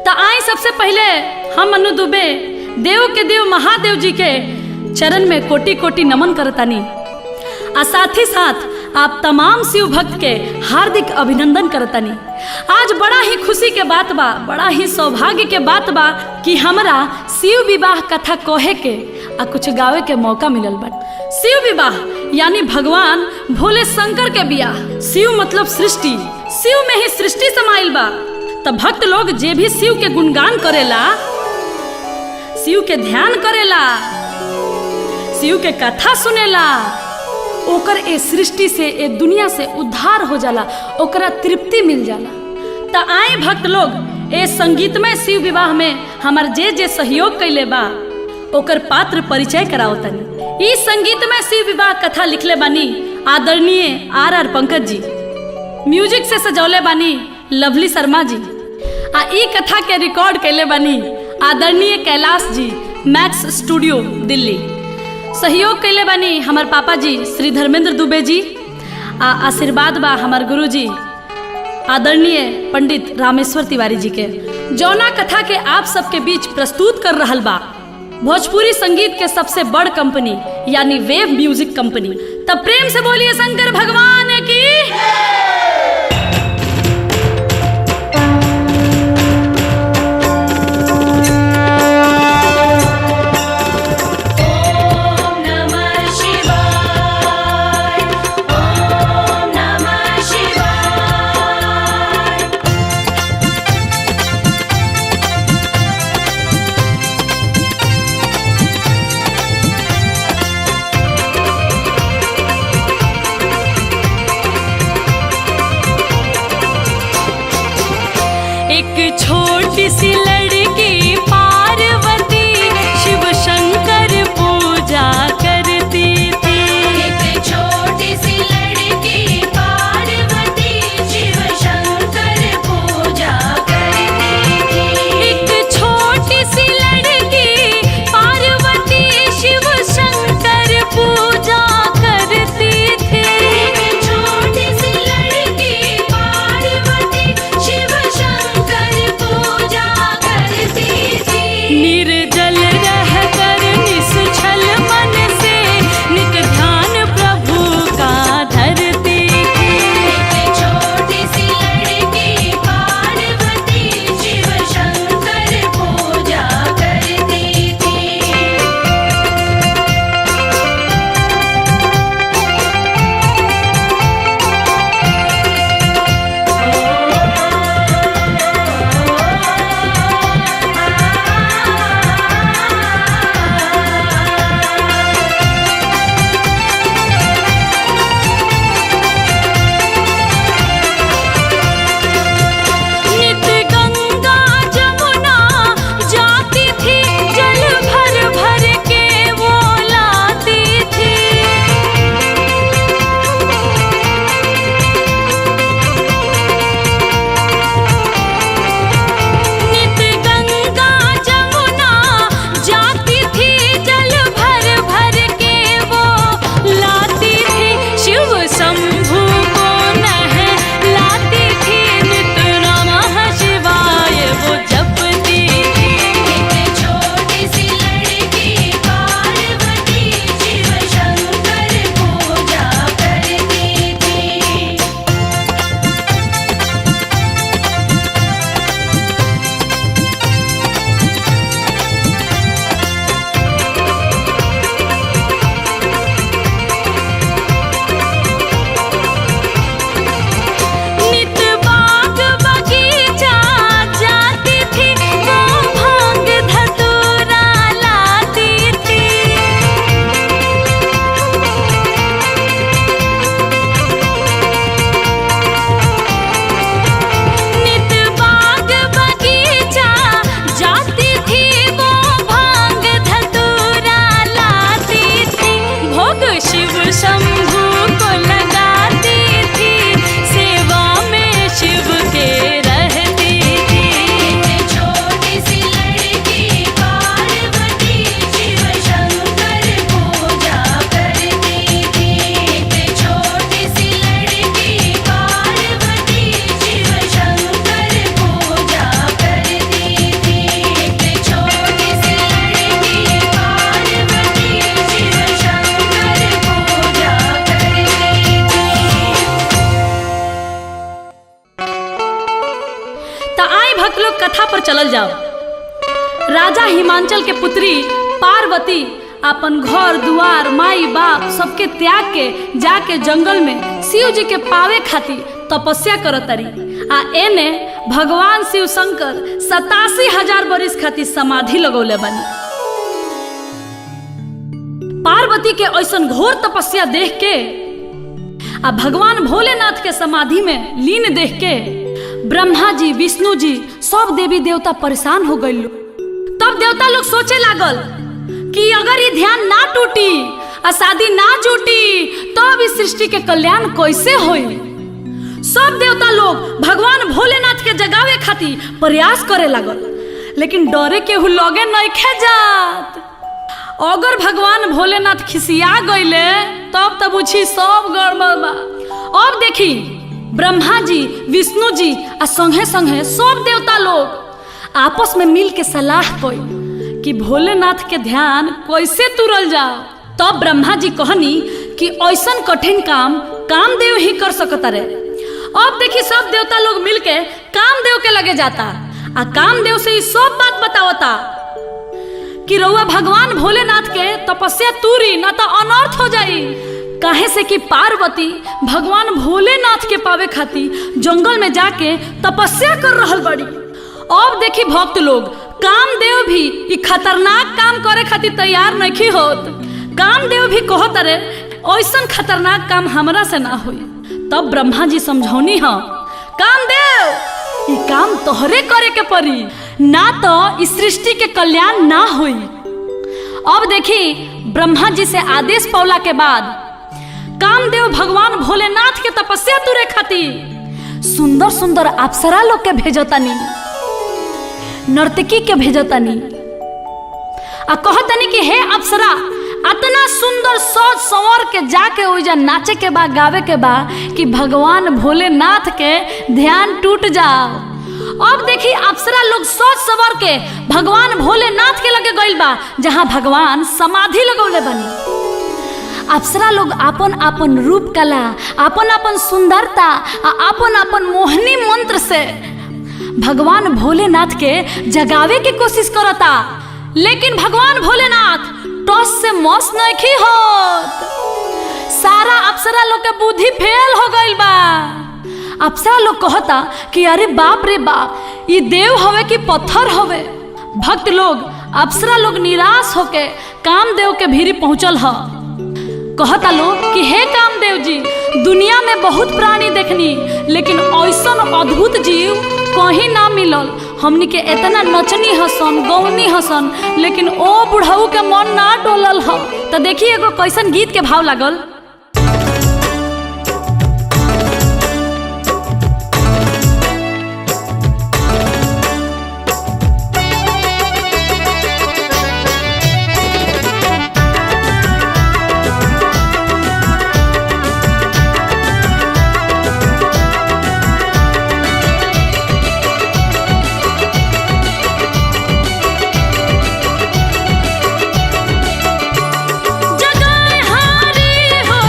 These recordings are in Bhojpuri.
तो आई सबसे पहले हम मनु दुबे देव के देव महादेव जी के चरण में कोटि कोटि नमन करतानी। और साथ ही साथ आप तमाम शिव भक्त के हार्दिक अभिनंदन करतानी। आज बड़ा ही खुशी के बात बा, बड़ा ही सौभाग्य के बात बा कि हमरा शिव विवाह कथा कहे के आ कुछ गावे के मौका मिलल बा। शिव विवाह यानी भगवान भोले शंकर के बियाह। शिव मतलब सृष्टि, शिव में ही सृष्टि समाइल बा। तब भक्त लोग जे भी शिव के गुणगान करेला, शिव के ध्यान करेला, शिव के कथा सुनेला, ओकर ए सृष्टि से ए दुनिया से उद्धार हो जाला, ओकरा तृप्ति मिल जाला। त आए भक्त लोग ए संगीतमय शिव विवाह में हमार जे जे सहयोग कैले बा ओकर पात्र परिचय कराओ तनी। ई संगीतमय शिव विवाह कथा लिखले बानी आदरणीय आर पंकज जी, म्यूजिक से सजौले बानी लवली शर्मा जी, आ ई कथा के रिकॉर्ड कैले बानी आदरणीय कैलाश जी, मैक्स स्टूडियो दिल्ली। सहयोग कैले बानी हमार पापा जी श्री धर्मेंद्र दुबे जी, आ आशीर्वाद बा हमार गुरु जी आदरणीय पंडित रामेश्वर तिवारी जी के। जौना कथा के आप सबके बीच प्रस्तुत कर रहल बा भोजपुरी संगीत के सबसे बड़ कंपनी यानी वेव म्यूजिक कंपनी। तब प्रेम से बोलिए शंकर भगवान की। छोटी सी लड़की पार्वती शिव शंकर पूजा करती थी। एक छोटी सी लड़की पार्वती शिव शंकर पूजा करती थी। एक छोटी सी लड़की पार्वती शिव शंकर पूजा करती थी। एक छोटी सी लड़की पार्वती शिव शंकर पूजा करती थी। आई भक्त लोग कथा पर चलल जाओ। राजा हिमांचल के पुत्री पार्वती अपन घर दुआर माई बाप सबके त्याग के जाके जंगल में शिव जी के पावे खातिर तपस्या करतरी। आ एने भगवान शिव शंकर 87,000 बरिस खातिर समाधि लगौले बनी। पार्वती के ऐसन घोर तपस्या देख के आ भगवान भोलेनाथ के समाधि में लीन देख के ब्रह्मा जी विष्णु जी सब देवी देवता परेशान हो गए। तब देवता लोग सोचे लागल कि अगर ये ध्यान ना टूटी और शादी ना जुटी तब इस सृष्टि के कल्याण कैसे होई। सब देवता लोग भगवान भोलेनाथ के जगावे खातिर प्रयास करे लागल, लेकिन डरे केहू लगे नइखे जात। अगर भगवान भोलेनाथ खिसिया गईले तब तब उछी सब गड़बड़ बा। अब देखी ब्रह्मा जी विष्णु जी आ संगे संगे सब देवता लोग आपस में मिल के सलाह कई कि भोलेनाथ के ध्यान कैसे तुरल जाओ। तब ब्रह्मा जी कहनी कि ऐसन कठिन काम कामदेव ही कर सकता रे। अब देखी सब देवता लोग मिलके कामदेव के लगे जाता आ कामदेव से ही सब बात बतावता कि रउआ भगवान भोलेनाथ के तपस्या तूरी ना तो अनर्थ हो जाई। काहे से कि पार्वती भगवान भोलेनाथ के पावे खातिर जंगल में जाके तपस्या कर रहल बड़ी। अब देखी भक्त लोग कामदेव भी ई खतरनाक काम करे खातिर तैयार नहीं होत। कामदेव भी कहत रे ऐसन खतरनाक काम हमरा से ना होई। तब ब्रह्मा जी समझौनी ह कामदेव ई काम तोहरे करे के पड़ी, ना तो इस सृष्टि के कल्याण ना होई। अब देखी ब्रह्मा जी से आदेश पौला के बाद कामदेव भगवान भोलेनाथ के तपस्या तुरे खातिर सुंदर सुंदर अप्सरा लोग के भेजतानी, नर्तकी के भेजतानी आ कहतनी कि हे अप्सरा इतना सुंदर सोच संवर के जाके ओइजा नाचे के बा गावे के बा कि भगवान भोलेनाथ के ध्यान टूट जाओ। अब देखी अप्सरा लोग सोच संवर के भगवान भोलेनाथ के लगे गइल बा जहां भगवान समाधि लगौले बनी। अप्सरा लोग आपन आपन रूप कला आपन आपन सुंदरता आपन आपन मोहनी मंत्र से भगवान भोलेनाथ के जगावे की कोशिश करता, लेकिन भगवान भोलेनाथ टॉस से मौस नहीं होत। सारा अप्सरा लोग के बुद्धि फेल हो गइल बा। अप्सरा लोग कहता कि अरे बाप रे बाप ये देव हवे कि पत्थर हवे। भक्त लोग अप्सरा लोग निराश होके कामदेव के भीरी पहुंचल ह। कहता लोग कि हे कामदेव जी दुनिया में बहुत प्राणी देखनी, लेकिन ऐसन अद्भुत जीव कहीं ना मिलल। हमनी के इतना नचनी हसन गौनी हसन, लेकिन ओ बुढ़ऊ के मन ना डोलल ह। तो देखिए एगो कैसन गीत के भाव लागल। जगाए हारी हो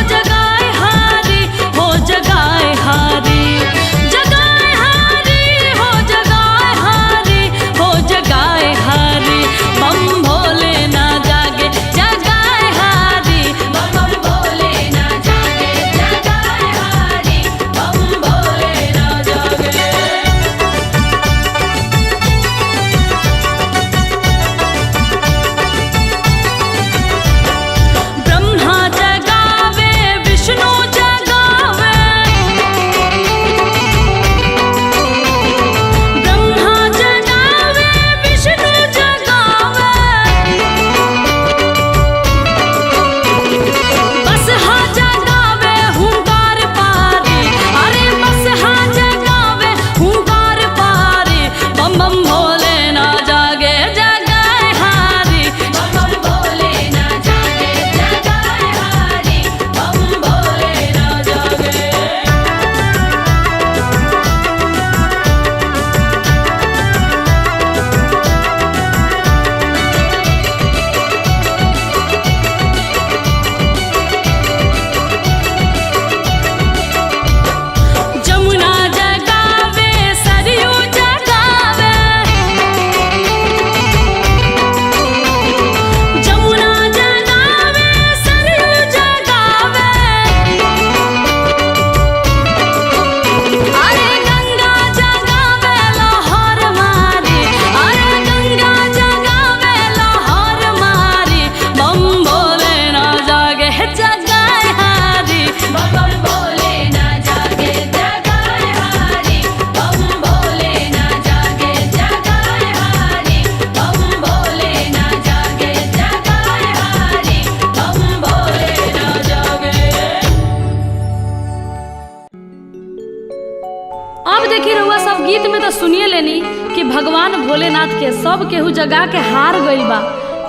भगवान भोलेनाथ के सब केहू जगा के हार गइल बा,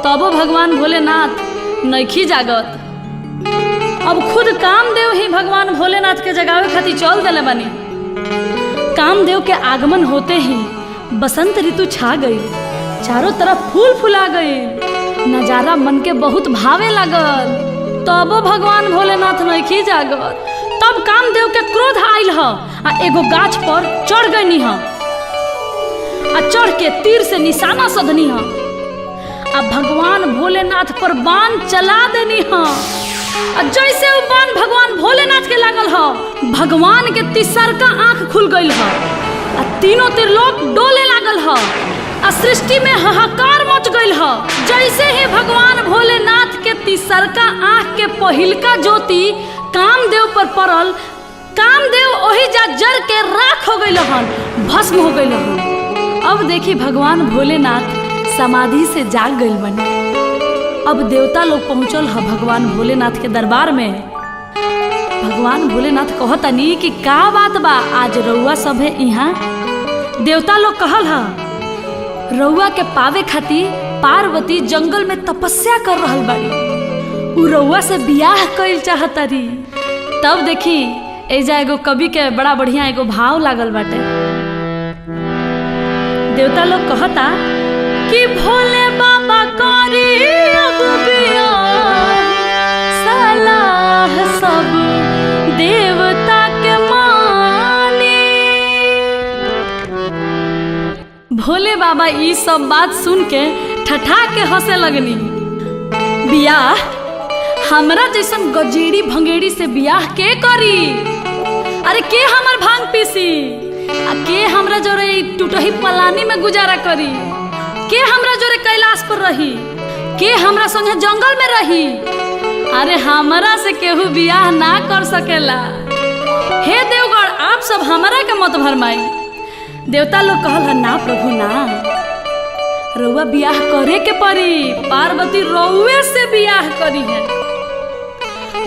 तबो भगवान भोलेनाथ नइखी जागत। अब खुद कामदेव ही भगवान भोलेनाथ के जगावे खातिर चल देले बानी। कामदेव के आगमन होते ही बसंत ऋतु छा गई, चारों तरफ फूल फुला गई, नजारा मन के बहुत भावे लगल। तबो भगवान भोलेनाथ नइखी जागत। तब कामदेव के क्रोध आइल ह आ एगो गाछ पर चढ़ गई ह आ चढ़ के तीर से निशाना सधनी ह आ भगवान भोलेनाथ पर बाण चला देनी ह। आ जैसे वो बाण भगवान भोलेनाथ के लागल ह, भगवान के तिसरका आंख खुल गई ह आ तीनों त्रिलोक डोले लागल ह आ सृष्टि में हाहाकार मच गई ह। जैसे ही भगवान भोलेनाथ के तिसरका आंख के पहिलका ज्योति कामदेव पर पड़ल, कामदेव ओही जा जर के राख हो गई हन, भस्म हो गई हन। अब देखी भगवान भोलेनाथ समाधि से जाग गई बने। अब देवता लोग पहुंचल ह भगवान भोलेनाथ के दरबार में। भगवान भोलेनाथ कहतनी कि का बात बा, आज रउआ सब है यहाँ। देवता लोग कहल ह रउआ के पावे खातिर पार्वती जंगल में तपस्या कर रहल बाड़ी, उ रउआ से बियाह कइल चाहतारी। तब देखी एजा एगो कवि के बड़ा बढ़िया एगो भाव लागल बाटे। देवता लोग कहता कि भोले बाबा करी अब बियाह, सलाह सब देवता के मानी। भोले बाबा ई सब बात सुन के ठठा के हंसे लगनी। बियाह हमरा जैसन गजेड़ी भंगेड़ी से बियाह के करी? अरे के हमर भांग पीसी, आ के हमरा जोरे टूटही पलानी में गुजारा करी? के हमरा जोरे कैलाश पर रही? के हमरा संगे जंगल में रही? अरे हमरा से केहू बियाह ना कर सकेला। हे देवगण, आप सब हमरा के मत भरमाई। देवता लोग कहल ह ना प्रभु ना, रउआ बियाह करे के पड़ी, पार्वती रउए से बियाह करी है।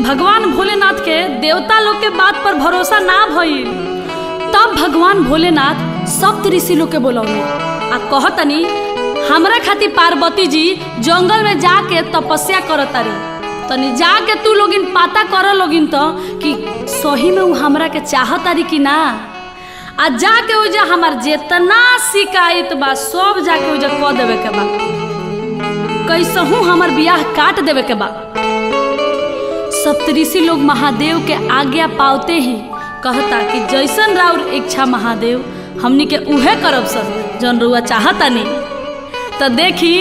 भगवान भोलेनाथ के देवता लोग के बात पर भरोसा ना भइल। तब भगवान भोलेनाथ सप्त ऋषि लोग के बोलौले आ कहतनी हमरा खातिर पार्वती जी जंगल में जाके तपस्या करतारी, तनी जाके तू लोगिन पता कर लोगिन तो कि सही में उ हमरा के चाहतारी कि ना। आ जाके उजा हमार जेतना शिकायत बा सब जाके उजा कह देवे के बा, कैसहू हमार बियाह काट देवे के बा। सप्तऋषि लोग महादेव के आज्ञा पावते ही कहता कि जैसन राउर इच्छा महादेव, हमनी के उहे करब सर जौन रउआ चाहतानी। तो देखी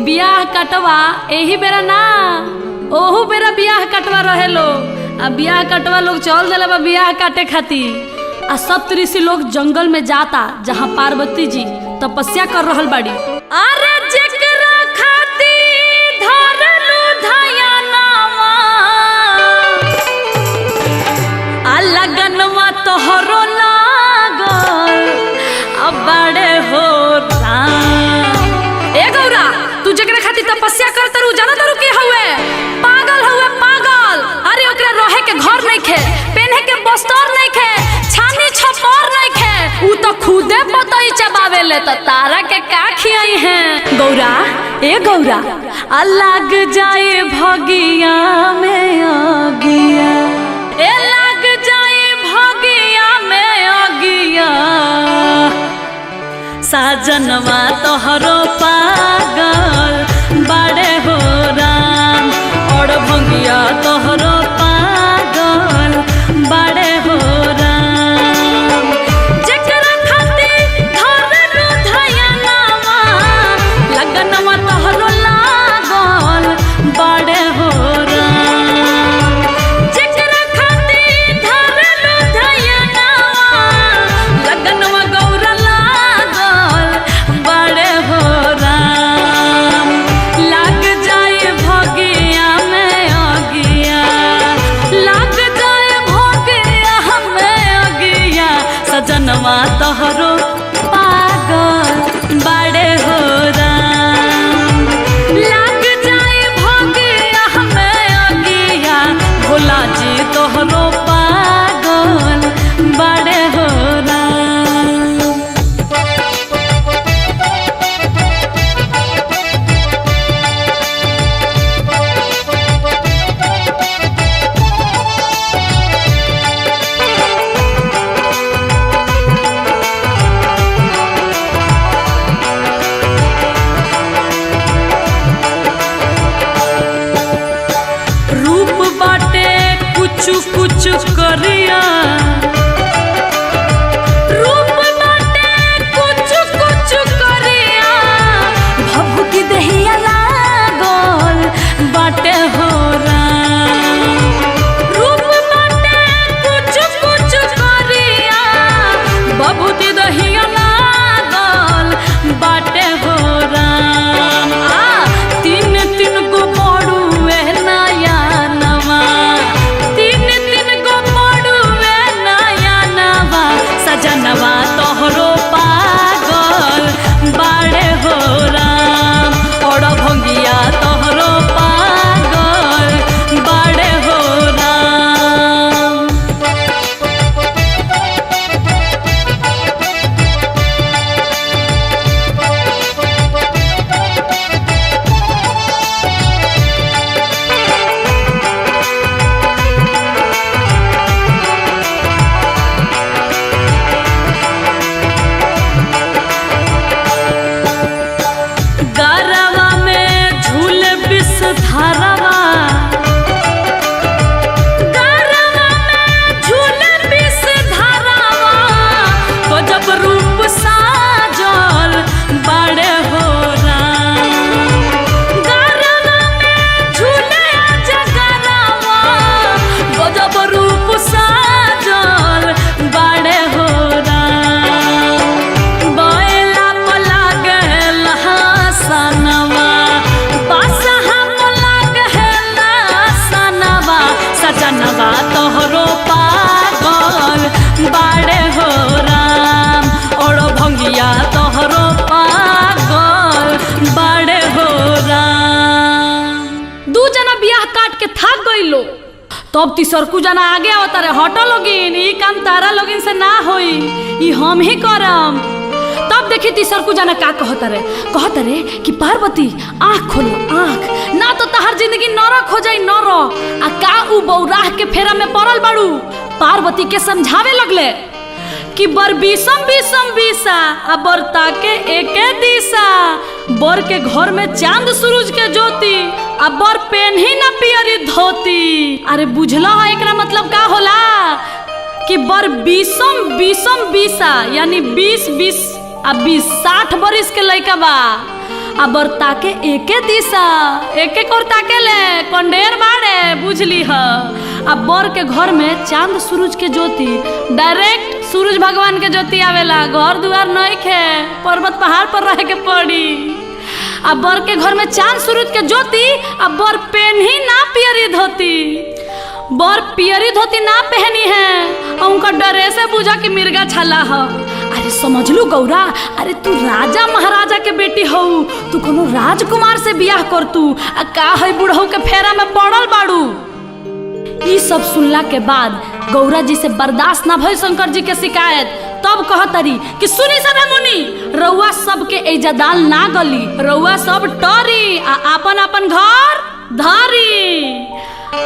बियाह कटवा एही बेरा ना, ओहू बेरा बियाह कटवा रहे लोग। आ बियाह कटवा लोग चल देले बा बियाह काटे खातिर। आ सप्तऋषि लोग जंगल में जाता जहाँ पार्वती जी तपस्या कर रहल बाड़ी। अरे जेकरा खातिर धरलू धयनवा, आ लगनवा तोहरो लागल, अब बड़े हो राम। ए गौरा, तू जेकरा खातिर तपस्या करत रहू जाना तारू के हउए? पागल हउए पागल। अरे ओकरा रहे के घर नइखे, पहने के वस्त्र नइखे, छानी छपर नइखे, उ तो खुदे पतई चबावेले, तो तारा के का खियाई है? गौरा, ए गौरा, आ लग जाए भगिया में अगिया, ए लग जाए भगिया में अगिया, साजनवा तोहरो पागल बड़े हो राम, और भंगिया तोहरो पागल बड़े हो राम। जेकरा खातिर धरलू धयनवा, लगनवा तोहरो लागल बड़े हो राम। जेकरा खातिर धरलू धयनवा, लगनवा गौरा लागल बड़े हो राम। लग जाए भगिया में अगिया, तब तीसरकू जना आगे आवता रे, हटो लोगिन, ई काम तारा लोगिन से ना होई, ई हम ही करम। तब देखी तीसरकू जना का कहता रे कि पार्वती आँख खोलो, आँख, ना तो तहार जिंदगी नरक हो जाई, नरक। आ का उ बौराह के फेरा में पड़ल बाड़ू। पार्वती के समझावे लगले कि बर बीसम बीसम बीसा आ बर ताके एके दिशा, बर के घर में चांद सूरज के ज्योति आ बर पेन्ही ना पियरी धोती। अरे बुझला एकरा मतलब का होला कि बर बीसम बीसम बीसा यानी 20 आ 20 60 बरिस के लइका बा, आ बर ताके एके दिशा, एक एक और ताके ले कंडेर बाड़े, बुझली ह। आ बर के घर में चांद सूरज के ज्योति, डायरेक्ट सूरज भगवान के ज्योति आवेला, घर दुआर नहीं खे, पर्वत पहाड़ पर रह के पड़ी। आ बर के घर में चांद सूरज के ज्योति, आ बर पेन्ही ना पियरी धोती, बर पियरी धोती ना पहनी है, और उनका डरे से बुझा कि मिर्गा छला ह। अरे समझ लू गौरा, अरे तू राजा महाराजा के बेटी हो, तू कोनो राजकुमार से बियाह कर तू, आ का है बुढ़ऊ के फेरा में पड़ल बाड़ू। ई सब सुनला के बाद गौरा जी से बर्दाश्त ना भइल शंकर जी के शिकायत। तब कहतरी कि सुनी सभे मुनि, रउआ सबके इज्जदाल ना गली, रउआ सब टरी आ आपन आपन घर धरी।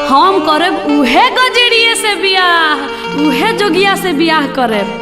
हम करब उहे गजेड़िए से बियाह, उहे जोगिया से बियाह करब।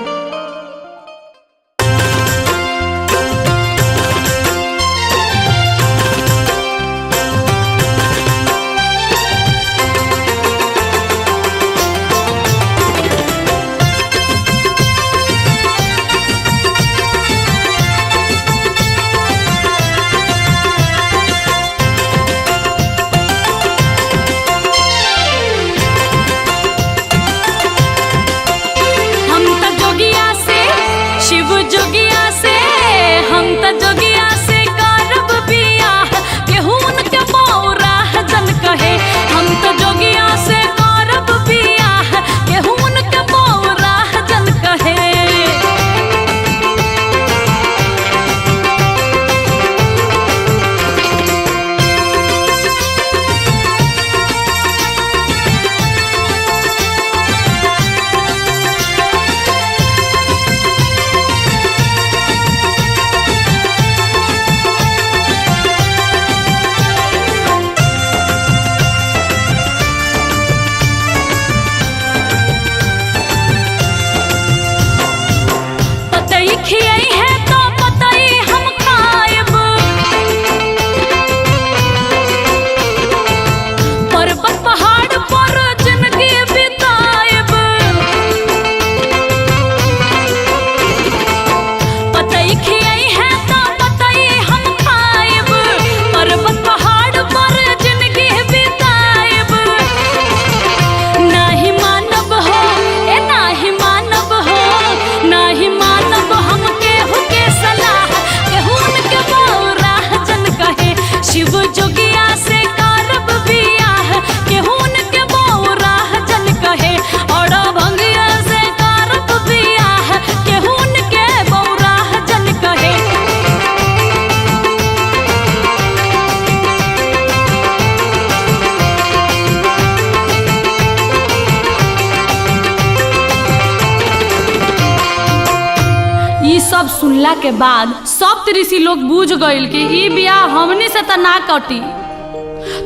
सब सुनला के बाद सब ऋषि लोग बूझ गइल कि ई बियाह हमनी से त ना कटी।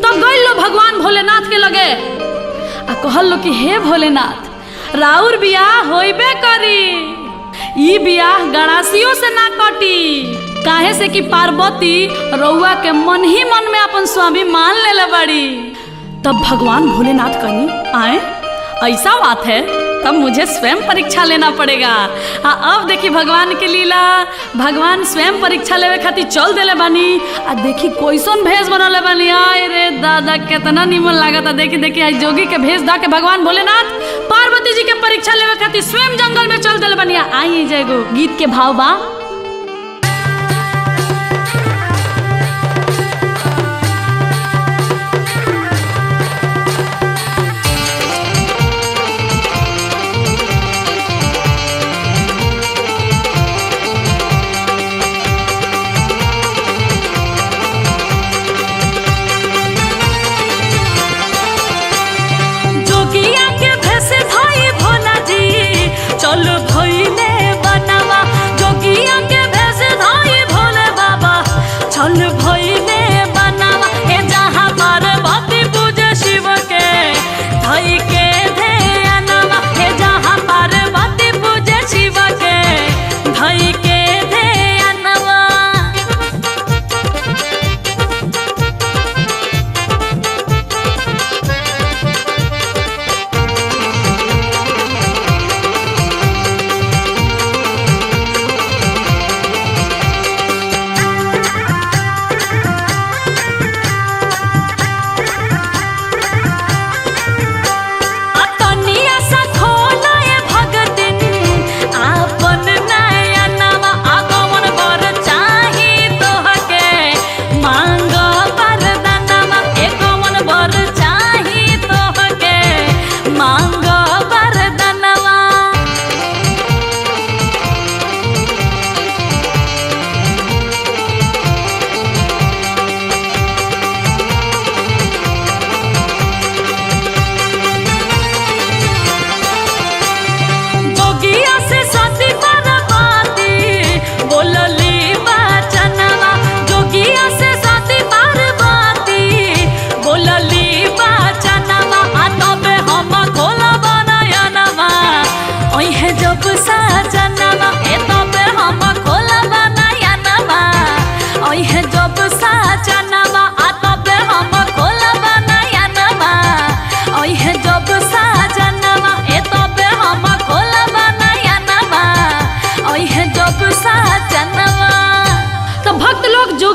तब गइल लो भगवान भोलेनाथ के लगे आ कहल लो कि हे भोलेनाथ, राउर बियाह होइबे करी, ई बियाह गणासियों से ना कटी, काहे से कि पार्वती रउआ के मन ही मन में अपन स्वामी मान लेले बड़ी। तब भगवान भोलेनाथ कही आए ऐसा बात है, तब मुझे स्वयं परीक्षा लेना पड़ेगा। अब देखी भगवान की लीला, भगवान स्वयं परीक्षा लेवे खातिर चल देले बानी। आ देखी कैसन भेष बनले बानी, आए रे दादा कितना निमन लागता। देखी देखी आज जोगी के भेष दा के भगवान भोलेनाथ पार्वती जी के परीक्षा लेवे खातिर स्वयं जंगल में चल देले बानी। आई जाएगो गीत के भाव बा,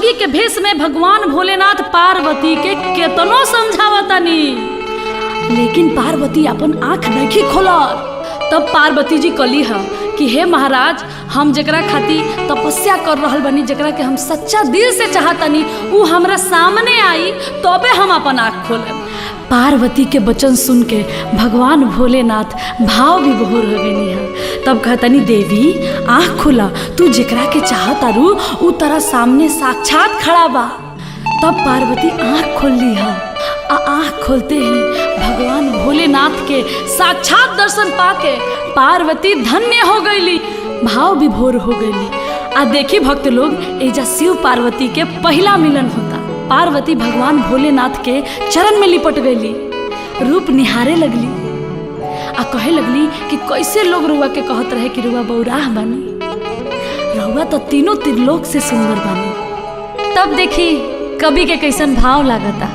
नागी के भेष में भगवान भोलेनाथ पार्वती के केतनो समझावतानी, लेकिन पार्वती अपन आंख नहीं खोलत। तब पार्वती जी कली है कि हे महाराज, हम जकरा खाती तपस्या कर रहल बनी, जकरा के हम सच्चा दिल से चाहतनी, उ हमरा सामने आई तबे हम अपन आँख खोलेब। पार्वती के वचन सुन के भगवान भोलेनाथ भाव विभोर हो गई है। तब कहतनी देवी आँख खोला, तू जकरा के चाहतारू उ तेरा सामने साक्षात खड़ा बा। तब पार्वती आँख खोल ली है। आँख खोलते ही भगवान भोलेनाथ के साक्षात दर्शन पाके पार्वती धन्य हो गईली, भाव विभोर हो गईली। आ देखी भक्त लोग, एजा शिव पार्वती के पहला मिलन होता। पार्वती भगवान भोलेनाथ के चरण में लिपट गईली, रूप निहारे लगली आ कहे लगली कि कैसे लोग रुआ के कहत रहे कि रुआ बौराह बानी, रुआ तो तीनों त्रिलोक से सुंदर बानी। तब देखी कवि के कैसन भाव लागता।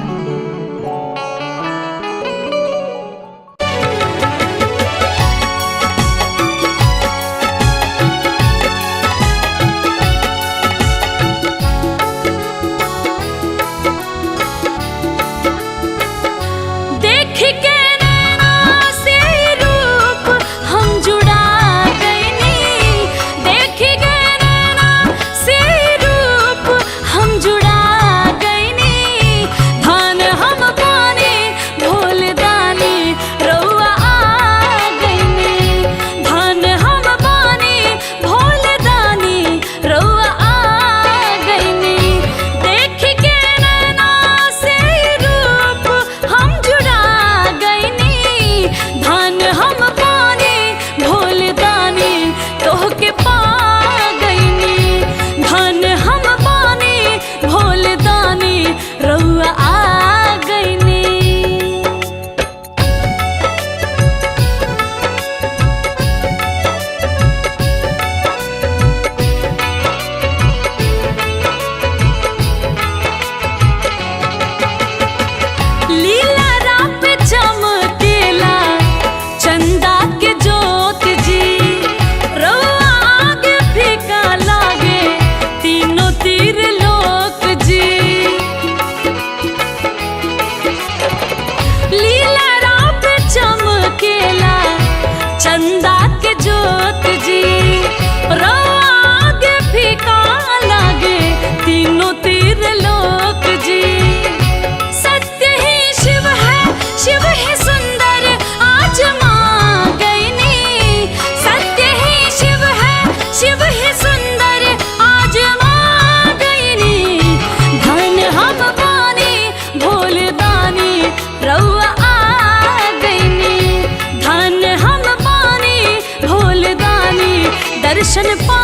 दर्शन पा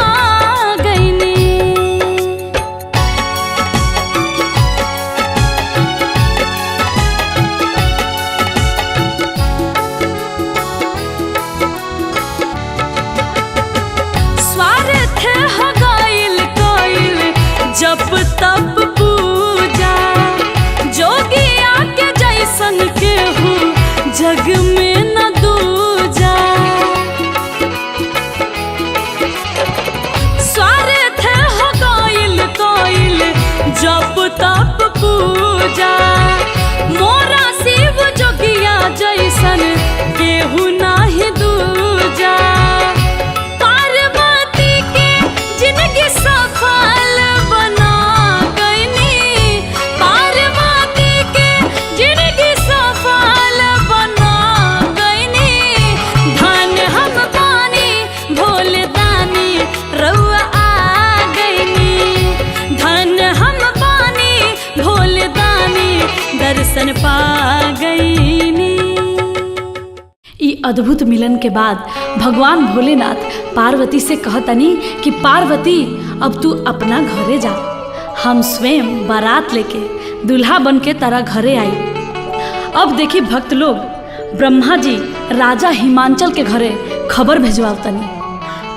गईनी। स्वार्थ हो गईल कोईल जब तब पूजा, जोगिया के जैसन केहू जग में न दूजा। जब तब पूजा, मोरा शिव जोगिया जैसन केहू नाही दूजा। पार्वती के जिंदगी सफल बना गईनी, पार्वती के जिंदगी सफल बना गईनी। धन हम पानी भोले दानी रउआ आ गईनी, धन हम भोले दानी दर्शन पा गईनी। ई अद्भुत मिलन के बाद भगवान भोलेनाथ पार्वती से कहतनी कि पार्वती अब तू अपना घरे जा, हम स्वयं बारात लेके दूल्हा बन के तारा घरे आई। अब देखी भक्त लोग, ब्रह्मा जी राजा हिमांचल के घरे खबर भेजवातनी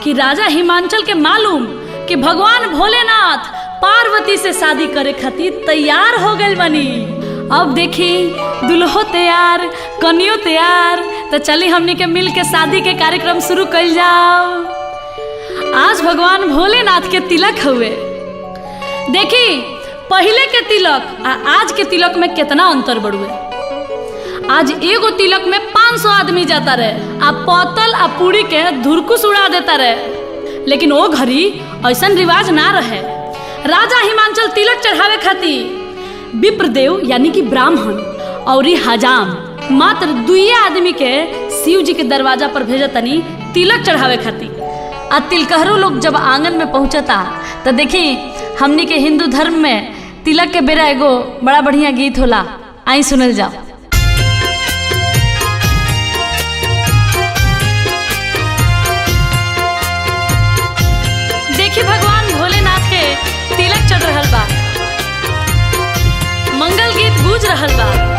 कि राजा हिमांचल के मालूम कि भगवान भोलेनाथ पार्वती से शादी करे खातिर तैयार हो गए बनी। अब देखी दुल्हो तैयार, कन्यो तैयार, तो चली हमनी के मिल के शादी के कार्यक्रम शुरू कर जाओ। आज भगवान भोलेनाथ के तिलक हुए। देखी पहले के तिलक आ आज के तिलक में कितना अंतर बढ़ुए। आज एगो तिलक में 500 आदमी जाता रहे आ पतल आ पूरी के धुरकुस उड़ा देता रहे। लेकिन वो घड़ी ऐसा रिवाज ना रहे। राजा हिमांचल तिलक चढ़ावे खातिर विप्रदेव यानी कि ब्राह्मण और हजाम मात्र 2 आदमी के शिव जी के दरवाजा पर भेजतनी तिलक चढ़ावे खातिर। आ तिलकहरू लोग जब आंगन में पहुंचता तो देखी हमनी के हिंदू धर्म में तिलक के बेरा एगो बड़ा बढ़िया गीत होला, आई सुनल जाओ। देखी भगवान भोलेनाथ के तिलक चढ़ रहल बा, मंगल गीत गूंज रहल बा।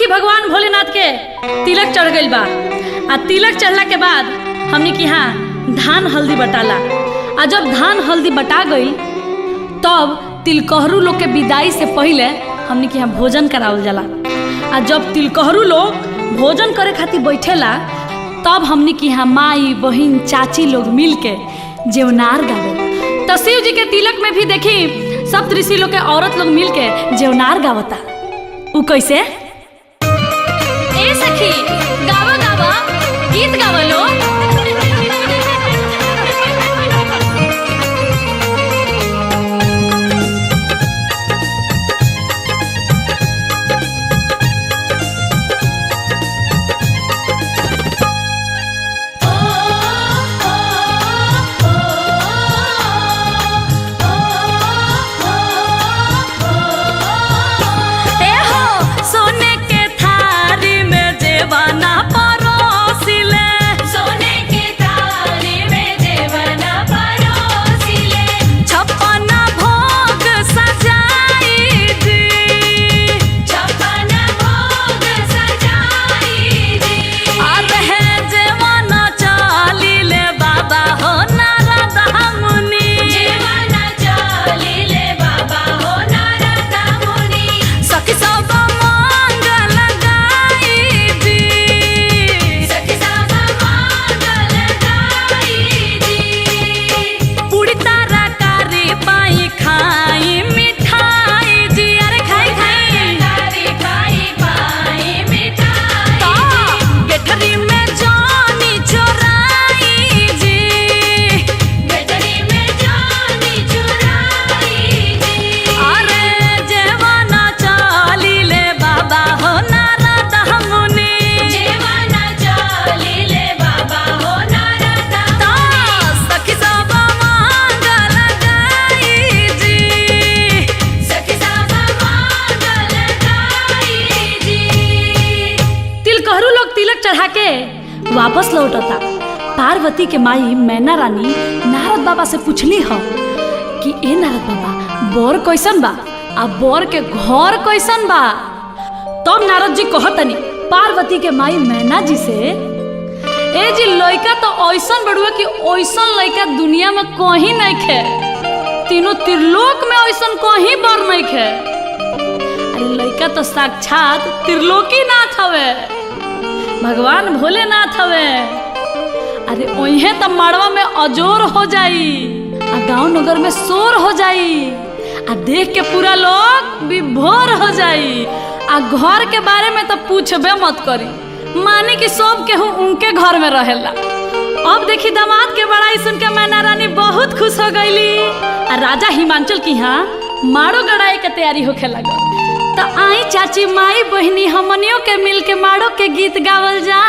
भगवान भोलेनाथ के तिलक चढ़ गई बा। आ तिलक चढ़ला के बाद हमने कि हाँ धान हल्दी बटाला। आ जब धान हल्दी बटा गई तब तिलकहरू लोग के विदाई से पहले हमने कि हाँ भोजन करावल जाला। आ जब तिलकहरू लोग भोजन करे खातिर बैठेला तब हमने कि हाँ माई बहन चाची लोग मिल के जेवनार गावे। तो शिव जी के तिलक में भी देखी सब ऋषि लोग के औरत लोग मिल के जेवनार गावता। उ कैसे सखी गावा गावा गीत गावा लो। सोने के थारी में जेवाना परोसिले, सोने के थारी में जेवाना परोसिले, 56 भोग सजाई जी, 56 भोग सजाई जी। अरे जेवाना चालीले बाबा हो नारद मुनि, जेवाना चालीले बाबा हो नारद मुनि, सखी सब चढ़ा के वापस लौटता। पार्वती के माई मैना रानी नारद बाबा से पूछली हो कि ए नारद बाबा बोर कैसन बा आ बोर के घर कैसन बा। तब नारद जी कहतनी पार्वती के माई मैना जी से, ए जी लड़का तो ऐसन बड़ुआ कि ऐसन लड़का दुनिया में कहीं नहीं खे, तीनों त्रिलोक में ऐसन कहीं बर नहीं खे। अरे लड़का तो साक्षात त्रिलोकी नाथ हवे, भगवान भोलेनाथ हवे। अरे ओहे तो मड़वा में अजोर हो जाई, आ गांव नगर में शोर हो जाई, आ देख के पूरा लोग विभोर हो जाई। आ घर के बारे में तो पूछबे मत करी, माने कि सब केहू उनके घर में रहेला। अब देखी दामाद के बड़ाई सुन के मैना रानी बहुत खुश हो गईली। आ राजा हिमांचल की यहाँ मारो गड़ाई के तैयारी होखे लगल। तो आई चाची माई बहनी हमनियों के मिल के मारो के गीत गावल जा।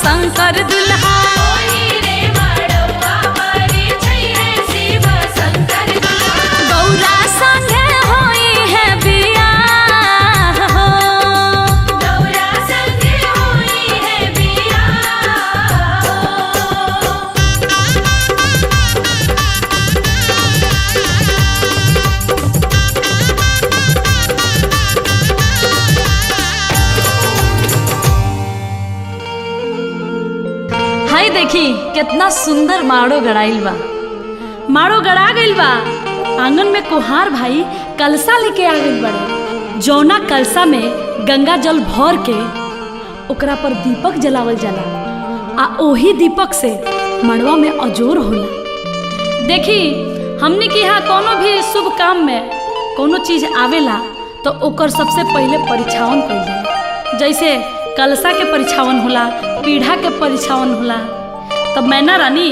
शंकर दुल्हा गौरा संगे होई है बियाह हो, गौरा संगे होई है बियाह हो। हाय देखी कितना सुंदर माड़ो गड़ाइल बा, माड़ो गड़ा गइल बा। आंगन में कुहार भाई कलसा लेके आ गइल बड़े, जौना कलसा में गंगा जल भर के ओकरा पर दीपक जलावल जाला, आ ओही दीपक से मड़वा में अजोर होला। देखी हमने के यहाँ कोनो भी शुभ काम में कोनो चीज आवेला तो ओकर सबसे पहले परिछावन कइल जाला। जैसे कलसा के परिछावन होला, पीढ़ा के परिछावन होला। तब मैना रानी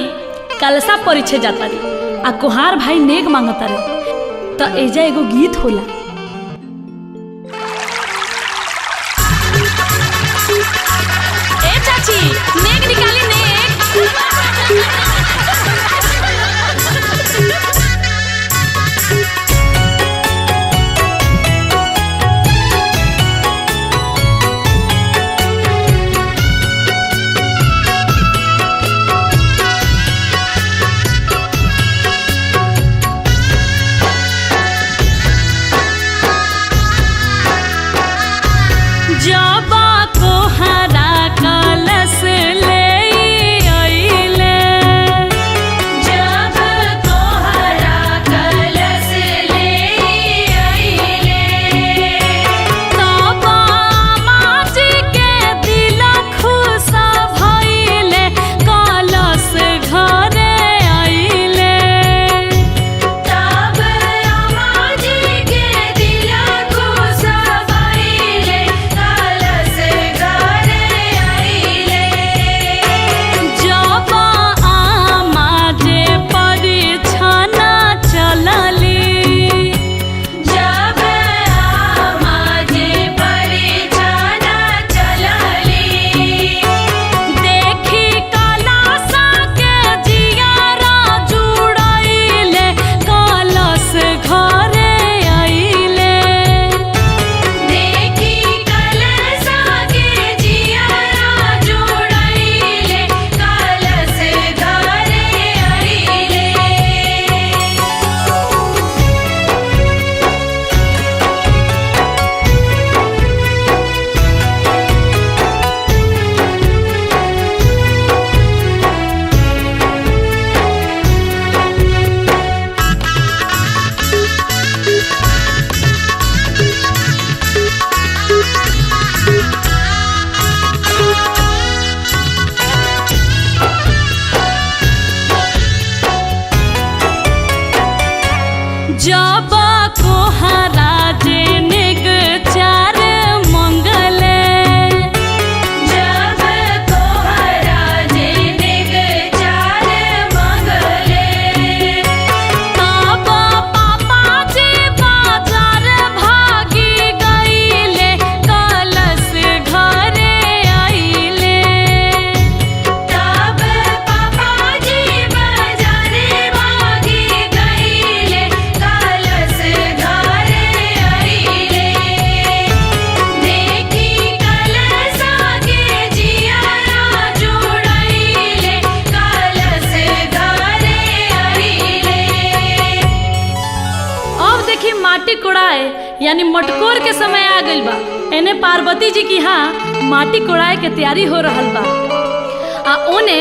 कलसा परिछे जाता रे, आ कुहार भाई नेग मांगता रे। तो एजा एगो गीत होला। ए चाची नेग निकाली नेग। जाबा को हराजे निग चार मंगले जब को हराजे निग चार मंगले बाबा पापा जी बाजार भागी गईले कलश घरे आइले तब पापा जी बाजारे भागी गईले कलश घरे आइले देखी कलश आगे जियारा जुड़ाइले कलश घरे आइले अब देखी माटी कोड़ाए यानी मटकोर के समय आ गइल बा। एने पार्वती जी की यहाँ माटी कोड़ाए के तैयारी हो रहल बा आ ओने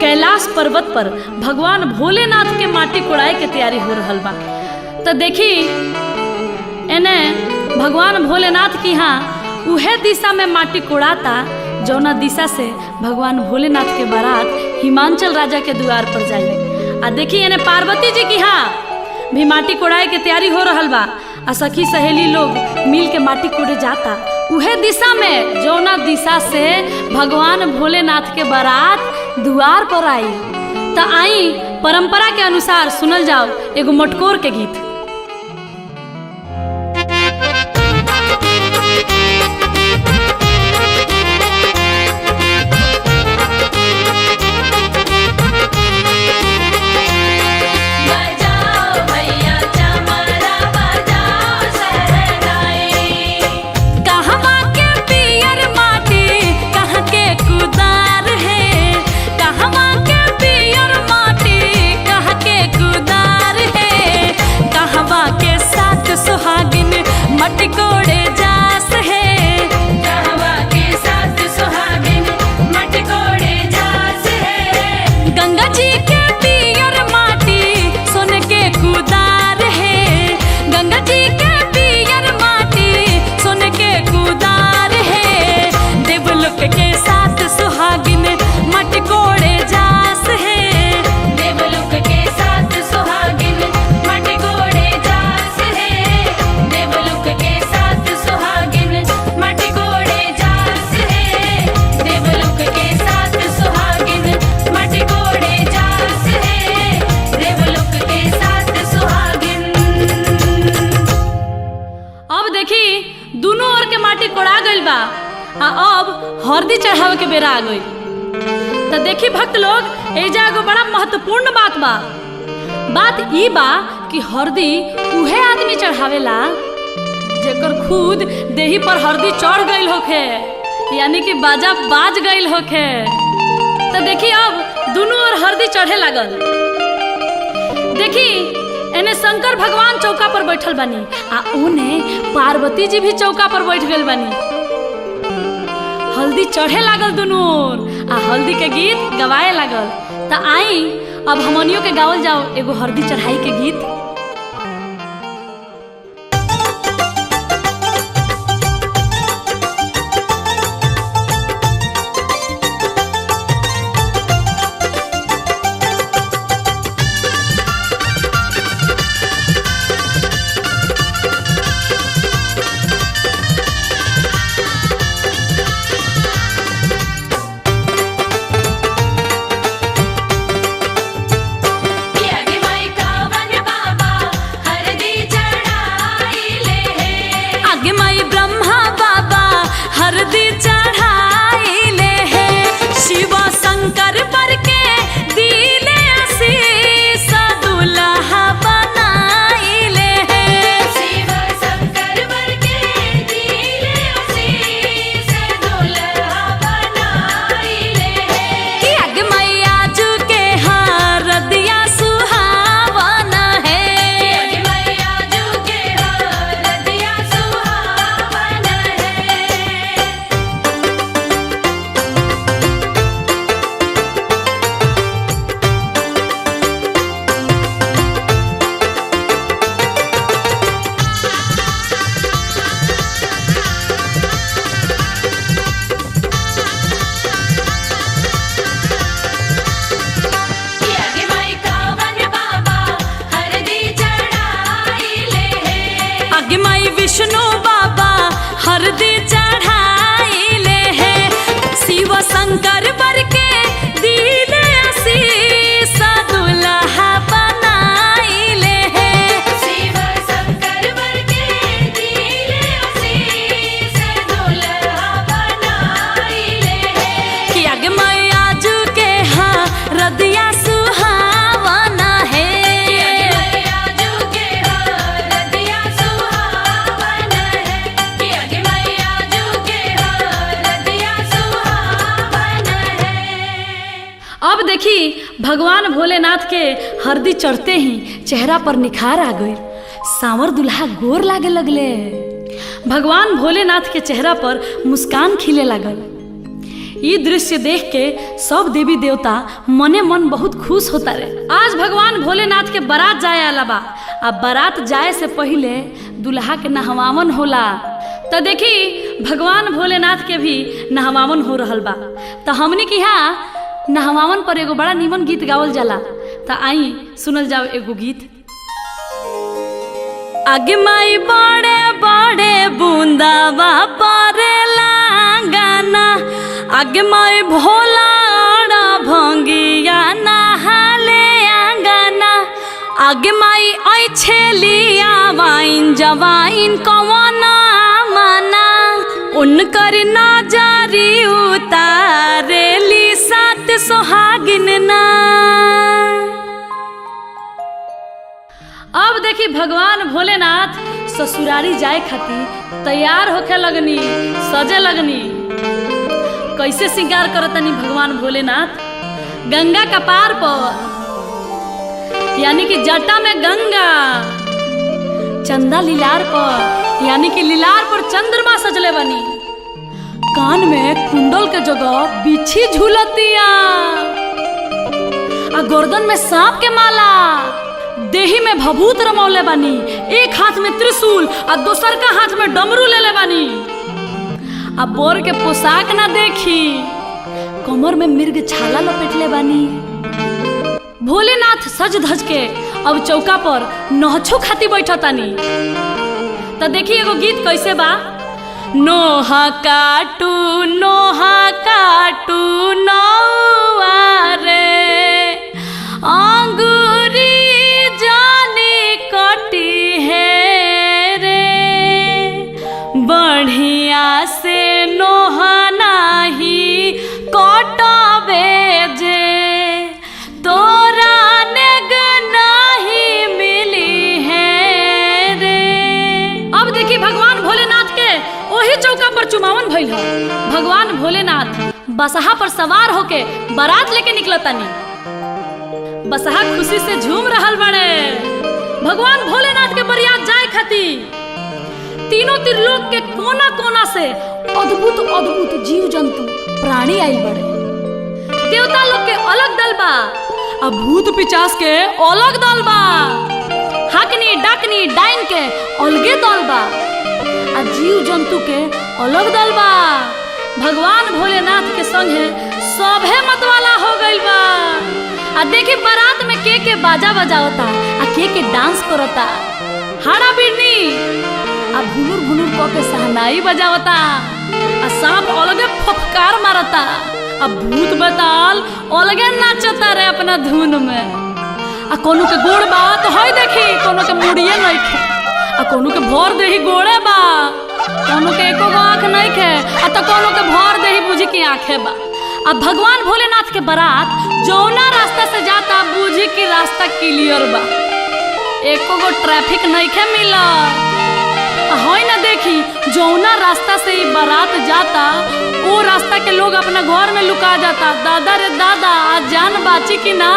कैलाश पर्वत पर भगवान भोलेनाथ के माटी कोड़ाए के तैयारी हो रहल बा। तो देखी एने भगवान भोलेनाथ की यहाँ उहे दिशा में माटी कोड़ाता जौना दिशा से भगवान भोलेनाथ के बारात हिमांचल राजा के द्वार पर जाई। आ देखी एने पार्वती जी की यहाँ भी माटी कोड़ाए के तैयारी हो रहल बा आ सखी सहेली लोग मिल के माटी कोड़े जाता उहे दिशा में जौना दिशा से भगवान भोलेनाथ के बारात द्वार पर आई। तो आई परंपरा के अनुसार सुनल जाओ एगो मटकोर के गीत। बजाओ भैया चमरा बजाओ सहनाई कहवा के पियर माटी कहाँ के कुदार है कहवा के पियर माटी कहाँ के कुदार है कहवा के साथ सुहागिन मटकोड़े जास है कहवा के साथ सुहागिन मटकोड़े जास है गंगा जी के पियर माटी सोने के कुदार है गंगा जी के पियर माटी सोने के कुदार है देवलोक के साथ सुहागिन मटकोड़े जास है देवलोक के साथ सुहागिन मटकोड़े जास है देवलोक के साथ सुहागिन मटकोड़े जास है देवलोक के साथ सुहागिन मटकोड़े जास है देवलोक के साथ सुहागिन। अब देखी दोनों ओर के माटी कोड़ा गइल बा आ अब हरदी चढ़ावे के बेरा आ गइल। तो देखी भक्त लोग एजा एगो बड़ा महत्वपूर्ण बात बा। बात ई बा कि हरदी उहे आदमी चढ़ावेला जेकर खुद देही पर हरदी चढ़ गइल होखे यानी कि बाजा बाज गइल होखे। तो देखी अब दोनों ओर हरदी चढ़े लागल। देखी एने शंकर भगवान चौका पर बैठल बानी आ ओने पार्वती जी भी चौका पर बैठ गइल बानी। हल्दी चढ़े लागल दोनों ओर आ हल्दी के गीत गवाए लागल। तो आई अब हमनियों के गावल जाओ एगो हल्दी चढ़ाई के गीत। आगे माई कावन बाबा हरदी चढ़ाइले है आगे माई ब्रह्मा बाबा हरदी चढ़ाइले है शिव शंकर पर के दिले आशीष दुल्हा बनाइले है शिव शंकर वर के दिले आशीष दुल्हा बनाइले है कि आगे माई आजू के हरदिया सुहावना है आगे मैया जो के हरदिया सुहावन है विष्णु बाबा हरदी चढ़ाइले है शिव शंकर बर के दिले आशीष दुल्हा बनाइले है शिव शंकर वर के दिले आशीष दुल्हा बनाइले है कि आगे मैया जू के हाँ रदिया सुहावना है मैया जू के हरदिया सुहावन है कि आगे मैया जू के हरदिया सुहावन है। अब देखी भगवान भोलेनाथ के हरदी चढ़ते ही चेहरा पर निखार आ गई, सांवर दुल्हा गोर लागे लगले। भगवान भोलेनाथ के चेहरा पर मुस्कान खिले लागल। ये दृश्य देख के सब देवी देवता मने मन बहुत खुश होता रहे। आज भगवान भोलेनाथ के बारात जाए आला बा। अब बारात जाए से पहले दुल्हा के नहवावन होला। तो देखी भगवान भोलेनाथ के भी नहवावन हो रहल बा। तो हमनी के यहाँ नहवावन पर एगो बड़ा नीमन गीत गावल जाला। तो आई सुनल जाओ एगो गीत। आगे माई बड़े बड़े बूंदावा परेला गाना आगे माई भोला भंगिया नहाले आंगना आगे माई आई छेलिया वाइन जवाइन कवना माना उनकर नजरी उतारेली सात सोहागिन ना। अब देखी भगवान भोलेनाथ ससुरारी जाए खातिर तैयार होके लगनी, सजे लगनी। कैसे श्रृंगार करतनी भगवान भोलेनाथ? गंगा का पार पर यानी कि जटा में गंगा, चंदा लीलार पर यानी कि लीलार पर चंद्रमा सजले बनी। कान में कुंडल के जगह बिच्छी झूलतिया, आ गर्दन में सांप के माला, देही में भभूत रमौले बानी, एक हाथ में त्रिशूल और दोसर का हाथ में डमरू लेले बानी। अब बोर के पोशाक ना देखी, कमर में मिर्ग छाला लपेटले बानी। भोलेनाथ सज धज के अब चौका पर नहछो खाती बैठतानी। तो देखी एगो गीत कैसे बा। नोहा काटू नौआ रे अंगूरी जानी कटी है रे बढ़िया से नोहा नाही कटबे जे तोरा नेग नहीं मिली है रे। अब देखी भगवान भोलेनाथ के वही चौका पर चुमावन भइल ह। भगवान भोलेनाथ बसहा पर सवार होके बारात लेके निकलतानी। बसहा खुशी से झूम रहल बड़े। भगवान भोलेनाथ के बरियात जाए खातिर तीनों त्रिलोक के कोना कोना से अद्भुत अद्भुत जीव जंतु प्राणी आइल बड़े। देवता लोग के अलग दल बा, अब भूत पिचास के अलग दल बा, हाकनी डाकनी डाइन के अलगे दल बा, आ जीव जंतु के अलग दल बा। भगवान भोलेनाथ के संगे सभे मतवाला हो गइल बा। आ देखी बारात में के बाजा बजावता आ के डांस करता, हाड़ा बिरनी आ भुनुर भुनुर क के सहनाई बजावता, आ सांप अलगे फफकार मारता, आ भूत बताल अलगे नाचता रे अपना धुन में। आ कोनो के गोड़ बा तो हई देखी, कोनो के मुड़िए नइखे, आ कोनो के भर देही गोड़े बा, कोनो के एको गो आँख नइखे, आ तो कोनो के भर देही बुझी की आँखे बा। अब भगवान भोलेनाथ के बारात जौना रास्ता से जाता बुझी की रास्ता क्लियर बा, एको गो ट्रैफिक नइखे मिलत। हई ना देखी जौना रास्ता से ई बारात जाता वो रास्ता के लोग अपना घर में लुका जाता। दादा रे दादा आज जान बाची की ना।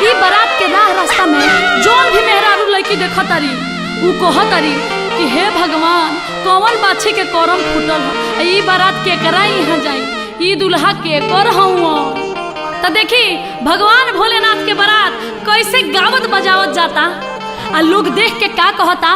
ई बारात के रास्ता में जौन भी मेहरारू लड़की देखतारी ऊ कहतारी कि हे भगवान कौन बाछी के करम फूटल ह, ई बारात केकरा यहाँ जाई, ई दुल्हा के कर हूँ। तो देखी भगवान भोलेनाथ के बारात कैसे गावत बजावत जाता, आ लोग देख के का कहता।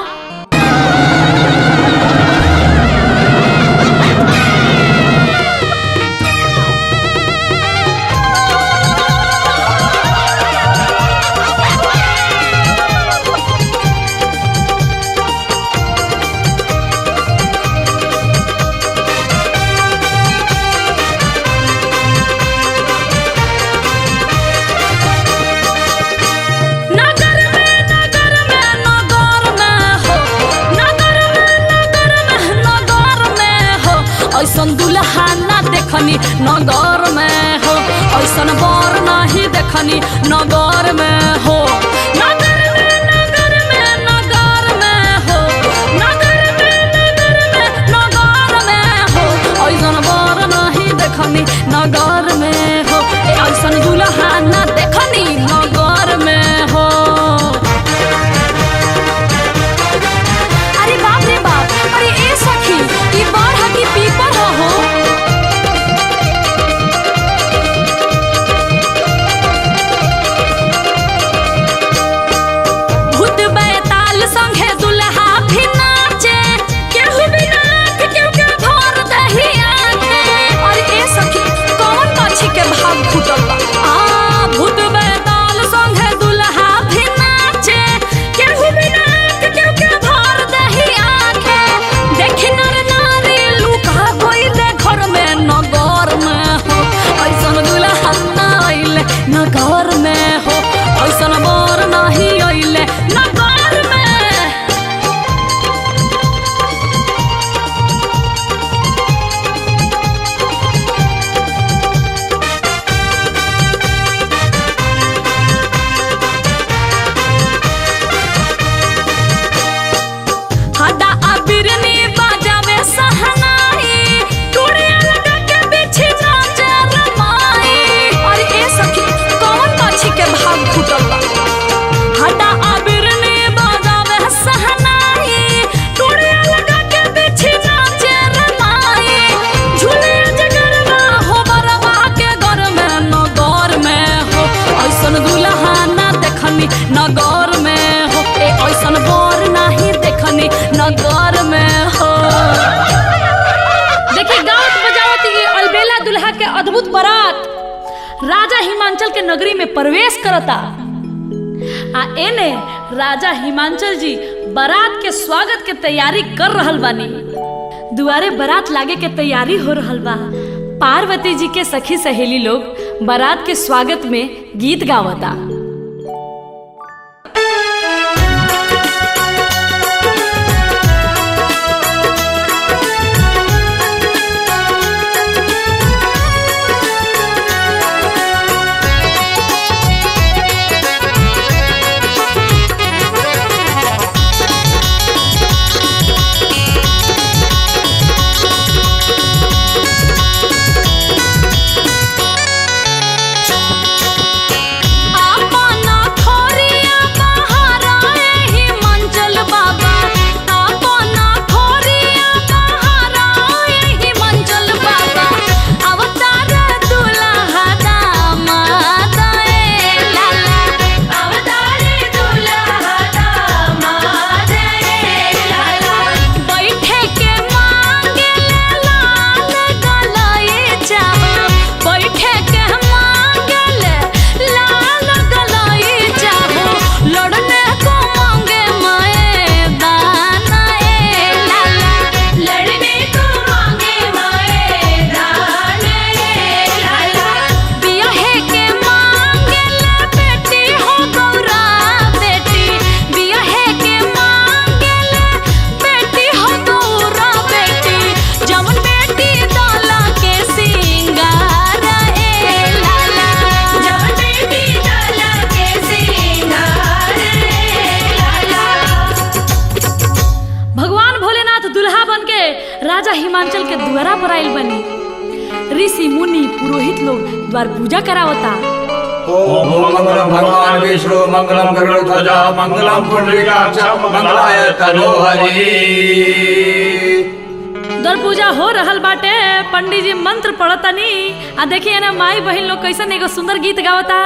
देखनी नगर में हो, ऐसन बर नहीं देखनी नगर में हो। नगर में नगर में नगर में हो, नगर में नगर में नगर में हो, ऐसन बर नहीं देखनी नगर में हो, ऐसन दुल्हा न देखनी नगर में हो। अरे बाप रे बाप, अरे ए सखी ई बाढ़ की पीपर हो। भूत बैताल संगे दुल्हा भी नाचे, केहू भी नाच केहू के भर दही आके। अरे ए सखी कौन पाछी के भाग फूटल बा। भूत बैताल संगे दुल्हा भी नाचे, केहू भी नाच केहू के भर दही आके। देखी नर नारी लुका गइले घर में नगर में हो, ऐसन दुल्हा ना अइले नगर में हो, ऐसन बर नहीं अइले नगर में। हड्डा अबिरनी बाजावे सहनाई, टूड़िया लगा के बिछी नाचे रमाई। अरे ए सखी कौन पाछी के भाग फूटल बा। हड्डा अबिरनी बाजावे सहनाई, टूड़िया लगा के बिछी नाचे रमाई। झूले जगरवा हो बरवा के घर में नगर में हो, ऐसन दुल्हा ना देखनी नगर में हो, ऐसन बर नहीं देखनी नगर में हो। देखिए गावत बजावत ये अलबेला दुल्हा के अद्भुत बारात राजा हिमांचल के नगरी में प्रवेश करता। एने राजा हिमांचल जी बारात के स्वागत के तैयारी कर रहल बानी। दुआरे बारात लागे के तैयारी हो रहल बा। पार्वती जी के सखी सहेली लोग बारात के स्वागत में गीत गावता। राजा हिमांचल के द्वारा पर आइल बनी। ऋषि मुनि पुरोहित लोग द्वार पूजा करावता। ओम मंगलम भगवान विष्णु मंगलम गरुड़ध्वजा मंगलम पुंडरीकाक्ष मंगलाय तनोहरि। द्वार पूजा हो रहल बाटे। पंडित जी मंत्र पढ़तनी आ देखिए ना माई बहन लोग कैसन एगो सुंदर गीत गावता।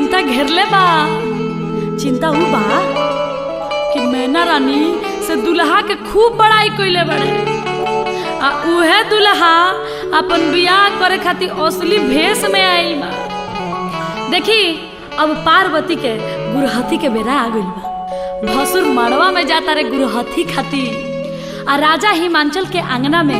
चिंता घेरले बा। चिंता ऊ बा कि मैना रानी से दुल्हा के खूब बड़ाई कइले बड़े, आ उहे दुल्हा अपन बियाह करे खातिर असली भेष में आइल बा। देखी अब पार्वती के गुरहथी के बेरा आ गइल बा। भसुर मड़वा में जाता रे गुरहथी खातिर, आ राजा हिमांचल के आंगना में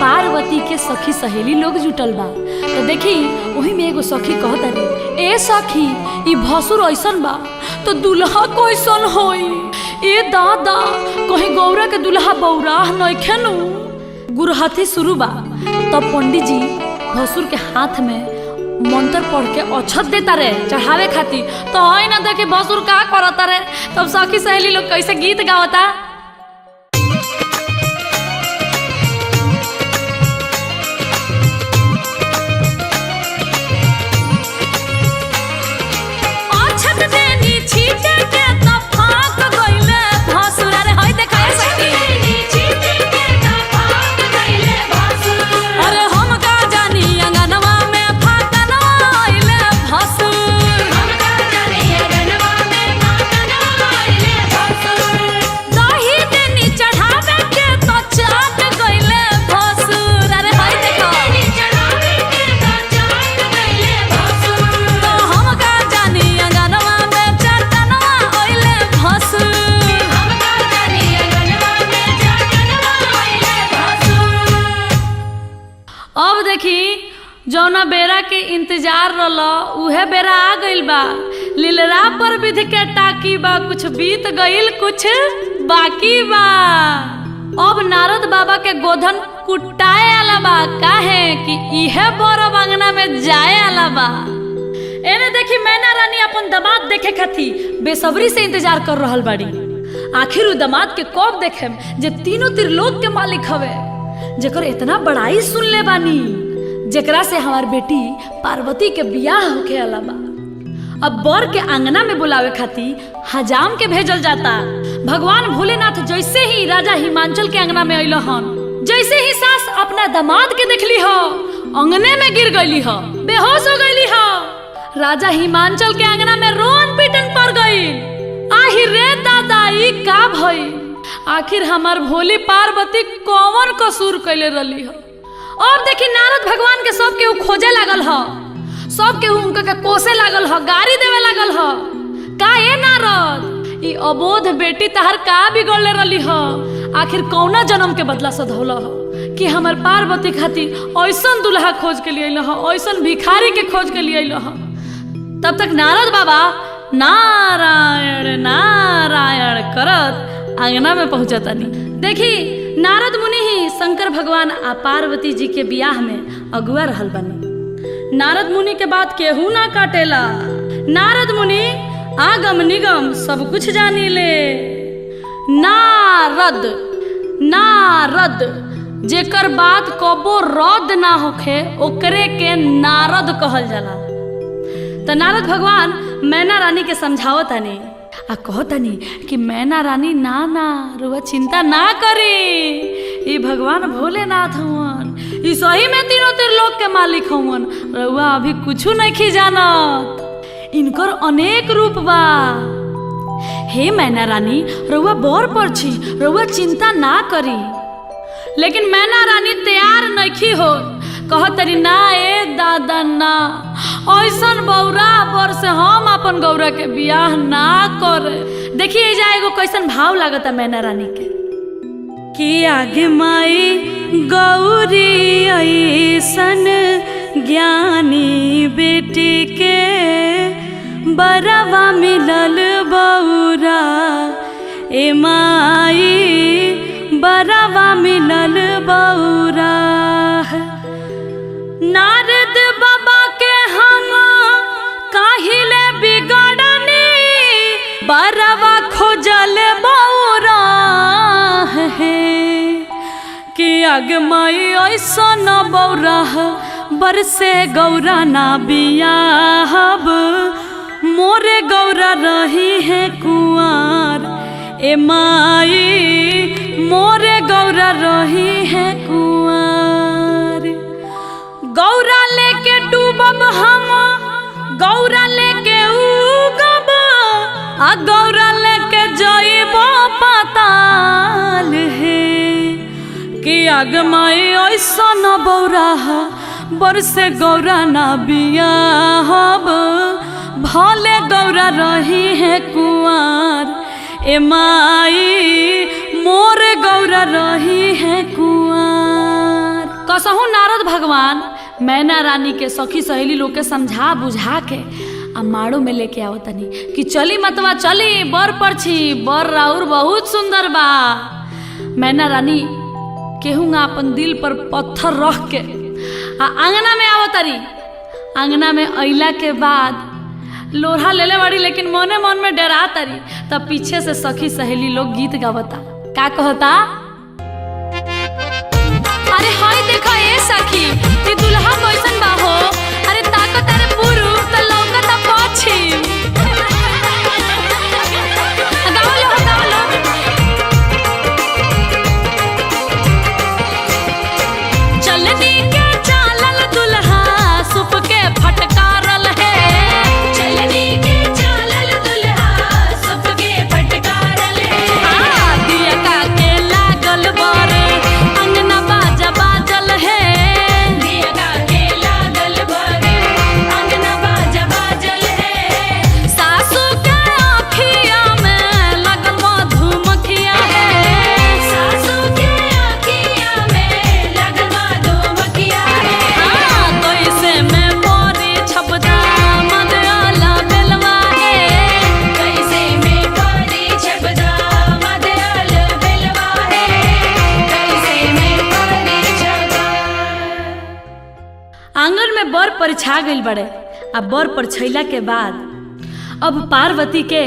पार्वती के सखी सहेली लोग जुटल बा। तो देखी वही में एगो सखी कहता रे, ए सखी ई भसुर ऐसन बा तो दुल्हा कैसन होई? ए दादा कहीं गौरा के दुल्हा बौराह नइखे नु। गुरहथी शुरू बा। तब पंडित जी भसुर के हाथ में मंत्र पढ़ के अक्षत देता रे चढ़ावे खातिर। तो है ना देखे भसुर का करता रे। तब सखी सहेली लोग कैसे गीत गावता। जौना बेरा के इंतजार रहला उहे बेरा आ गइल बा। लीलरा पर विधि के टाकी बा, कुछ बीत गइल कुछ बाकी बा। अब नारद बाबा के गोधन कुटाए आला बा, काहे कि इहे बरब अंगना में जाए आला बा। एने देखी मैना रानी अपन दामाद देखे खातिर बेसब्री से इंतजार कर रहल बाड़ी। आखिर उ दामाद के कब देखेम जे तीनों त्रिलोक के मालिक हवे, जेकर इतना बड़ाई सुन ले बानी, जेकरा से हमार बेटी पार्वती के बियाह होके आला बा। अब बर के आंगना में बुलावे खातिर हजाम के भेजल जाता। भगवान भोलेनाथ जैसे ही राजा हिमांचल के आंगना में अइल हन, जैसे ही सास अपना दामाद के देखली हो अंगने में गिर गईली हो, बेहोश हो गईली हो। राजा हिमांचल के आंगना में रोन पीटन पड़ गई। आही रे दादा ई का भई? आखिर हमार भोली पार्वती कौन कसूर कैले रही हो? अब देखी नारद भगवान के सब केहू खोजे लागल ह, सब केहू उनका के कोसे लागल ह, गाड़ी देवे लागल ह। का ए नारद ई अबोध बेटी तहर का बिगड़ले रही ह? आखिर कौना जन्म के बदला सधौल ह कि हमर पार्वती खातिर ऐसन दुल्हा खोज के लिए अइल ह, ऐसन भिखारी के खोज के लिए अइल ह। तब तक नारद बाबा नारायण नारायण करत आंगना में पहुंचतानी। देखी नारद मुनि ही शंकर भगवान आ पार्वती जी के बियाह में अगुआ रहल बनी। नारद मुनि के बात केहू ना काटेला। नारद मुनि आगम निगम सब कुछ जानी ले। नारद नारद जेकर बात कबो रद्द ना होखे ओकरे के नारद कहल जाला। तो नारद भगवान मैना रानी के समझावतानी आ कहतानी कि मैना रानी ना ना रुआ चिंता ना करी, ई भगवान भोलेनाथ हुवन, ई सही में तीनों त्रिलोक के मालिक हुवन। रुआ अभी कुछू नहीं जानत, इनकर अनेक रूप बा। हे मैना रानी रुआ बर पर छी, रुआ चिंता ना करी। लेकिन मैना रानी तैयार नहीं हो। कहतरी ना ए दादा ना, ऐसन बौरा बर से हम अपन गौरा के बियाह ना करे। देखिए जा एगो कैसन भाव लागता मैना रानी के कि आगे माई गौरी ऐसन ज्ञानी बेटी के बरवा मिलल बौरा। ए माई बरवा मिलल बौरा। नारद बाबा के हम काहिले बिगड़नी, बरवा खोजल बौरा है कि अगमई ऐसन बौरा बरसे गौरा ना बियाहब, मोरे गौरा रही है कुंवार। ए माई मोरे गौरा रही है कुंवार। गौरा लेके डूबब हम, गौरा लेके अगमाई ऐसा न बौरा बरसे गौरा ना बिया हब भले गौरा रही है कुंवर ए माई मोर गौरा रही है कुंवर। कसहु नारद भगवान मैना रानी के सखी सहेली लोग के समझा बुझा के आ माड़ो में लेके आओ तनी कि चली मतवा चली बर परछी बर राउर बहुत सुंदर बा। मैना रानी केहूँगा अपन दिल पर पत्थर रख के आ आंगना में आओ तारी। आंगना में अइला के बाद लोढ़ा लेले बाड़ी लेकिन मने मन में डरा तारी। तब पीछे से सखी सहेली लोग गीत गावता का कहता अरे हाय देखा ए सखी ये दुल्हा कैसन बा हो। अरे ताको तारे पुरु त लौकता पछी। गाओ लो गाओ लो। चलनी के चालल दुल्हा सुप के फटकारल है। चलनी के चालल दुल्हा सुप के फटकारल है। दिया का के लागल बर अंगना बाजा बाजल है। दिया का के लागल बर अंगना बाजा बाजल है। सासू के आँखिया में लगल मधुमक्खिया है। सासू के आँखिया में लगल मधुमक्खिया है। कैसे में मोरी छपदा मदयाला बेलवा है। कैसे में परी छबदा मदयाल बेलवा है। कैसे में परी छबदा। आंगन में बर परिछा गइल बड़े। आ बर परिछैला के बाद अब पार्वती के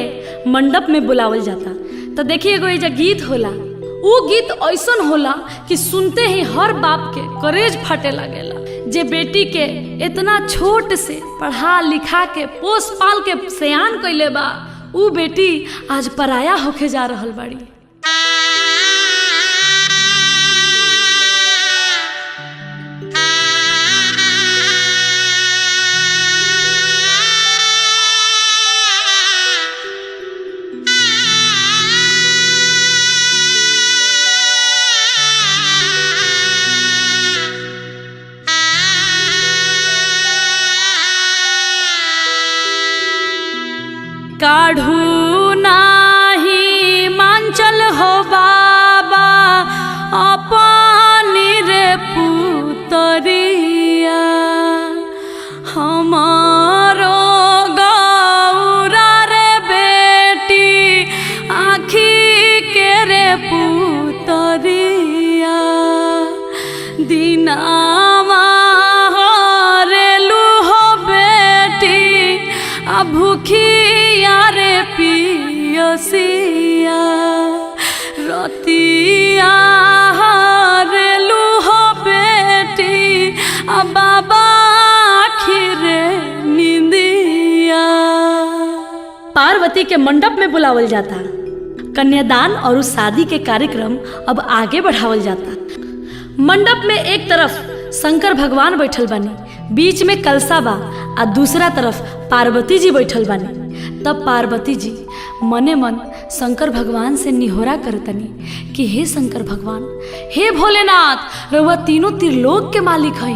मंडप में बुलावल जाता। तो देखिए एगो एजा गीत होला। उ गीत ऐसन होला कि सुनते ही हर बाप के करेज फटे लगेला जे बेटी के इतना छोट से पढ़ा लिखा के पोस पाल के सयान कइले बा। उ बेटी आज पराया होके जा रहल बाड़ी। काढ़ू नाही मांचल हो बाबा अपनी रे पुतरिया हमारो गौरा रे बेटी आँखी के रे पुतरिया दिनावा हरेलू हो बेटी आ भूखिया रे पियसिया रतिया हरेलू हो बेटी आ बाबा आखिरे निंदिया। पार्वती के मंडप में बुलावल जाता। कन्यादान और उस शादी के कार्यक्रम अब आगे बढ़ावल जाता। मंडप में एक तरफ शंकर भगवान बैठल बानी, बीच में कलसा बा आ दूसरा तरफ पार्वती जी बैठल बानी। तब पार्वती जी मने मन शंकर भगवान से निहोरा करतनी कि हे शंकर भगवान, हे भोलेनाथ, रउआ तीनों त्रिलोक के मालिक हई।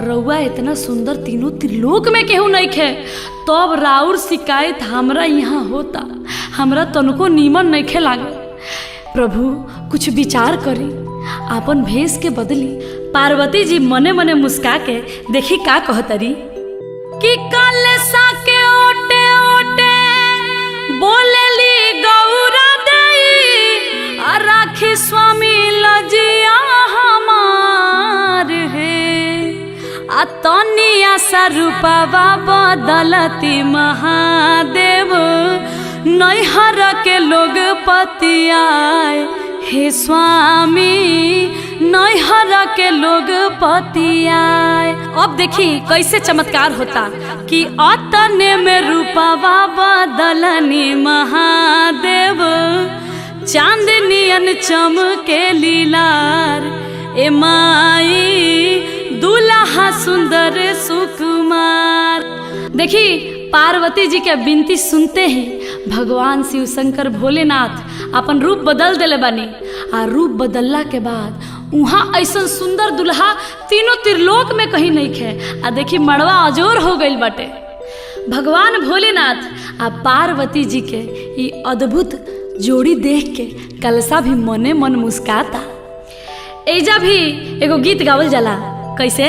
रउआ इतना सुंदर तीनों त्रिलोक में केहू नहीं खे। तब राउर शिकायत हमरा यहाँ होता, हमरा तनको नीमन नहीं खे लागे। प्रभु कुछ विचार करी, आपन भेष के बदली। पार्वती जी मने मने मुस्का के देखी का कहतरी कि कलसा के ओटे ओटे बोलेली गौरा देई राखी स्वामी लजिया हमार है। आ तनिया सा रूपवा बदलती महादेव नैहर के लोग पतियाए। हे स्वामी नैहर के लोग पतियाए। अब देखी कैसे चमत्कार होता कि अतने में रूपवा बदलनी महादेव चांदनियन चमके लीलार। ए माई दुल्हा सुंदर सुकुमार। देखी पार्वती जी के विनती सुनते ही भगवान शिव शंकर भोलेनाथ अपन रूप बदल देले बानी। आ रूप बदलला के बाद वहाँ ऐसा सुंदर दुल्हा तीनों त्रिलोक में कहीं नहीं खे। आ देखी मड़वा अजोर हो गई बाटे। भगवान भोलेनाथ आ पार्वती जी के ये अद्भुत जोड़ी देख के कलसा भी मने मन मुस्काता। एजा भी एगो गीत गावल जाला, कैसे?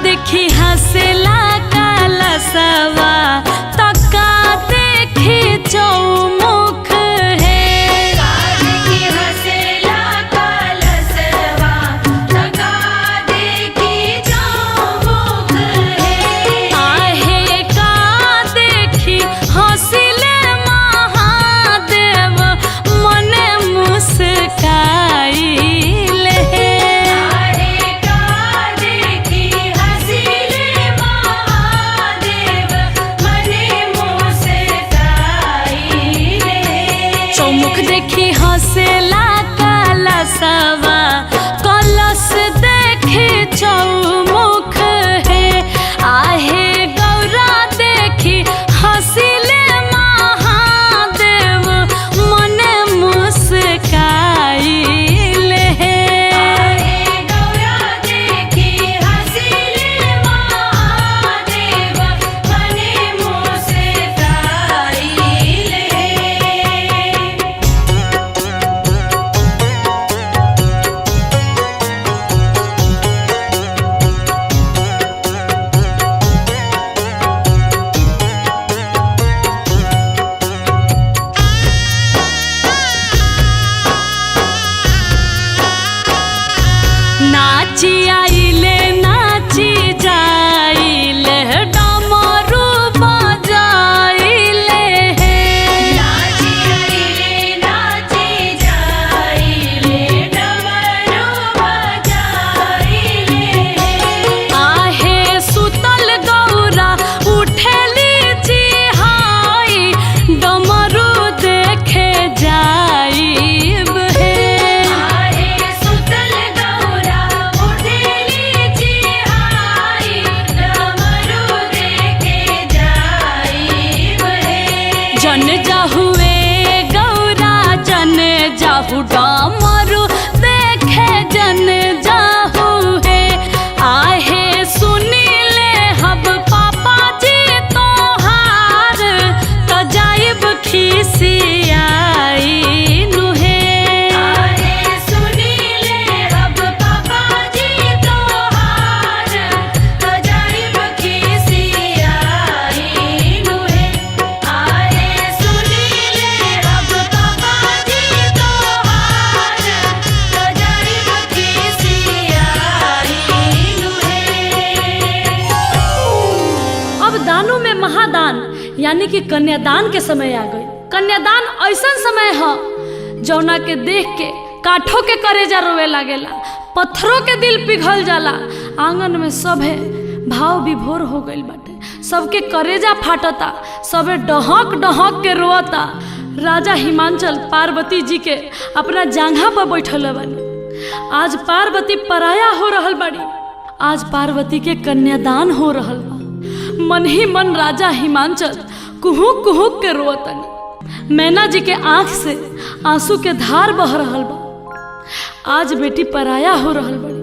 देखी हंसला कलसवा तका देखी चौमुख है। देखी हंसला कलसवा तका देखी चौमुख है। आहे का देखी हंसिले महादेव मने मुस्काइले। चौमुख देखी हंसला कलसवा कलश देखी चौमुख है। आहे गौरा देखी हंसिले महादेव मने मुस्काइले। गौरा देखी हंसिले महादेव मने मुस्काइले। नाची आइले नाची जाइले डमरू बजाइले। नाची आइले नाची जाइले डमरू बजाइले। आहे सुतल गौरा उठेली चिहाई डमरू देखे जाइब है। आहे सुतल गौरा उठेली चिहाई डमरू देखे जाइब है। जन जाहुए गौरा जन जाहु डमरू देखे जन जाहु है। आहे सुनीले हब पापा जी तोहार त जाइब खिसियाई नुहे। आहे सुनीले अब पापा जी तोहार त जाइब खिसियाई नुहे। आहे सुनीले अब पापा जी तोहार त जाइब खिसियाई नुहे। अब दानों में महादान यानी कि कन्यादान के समय आ गई। कन्यादान ऐसा समय है जौना के देख के काठों के करेजा रोवे लागेला, पत्थरों के दिल पिघल जाला। आंगन में सभे भाव विभोर हो गइल बाटे, सबके करेजा फाटता, सबे डहक डहक के रोता। राजा हिमांचल पार्वती जी के अपना जांघा पर बैठल बानी। आज पार्वती पराया हो रहल बाड़ी, आज पार्वती के कन्यादान हो रहल बा। मन ही मन राजा हिमांचल कुहुक कुहुक के रोतनी। मैना जी के आंख से आंसू के धार बह रहल बा। आज बेटी पराया हो रहल बड़ी।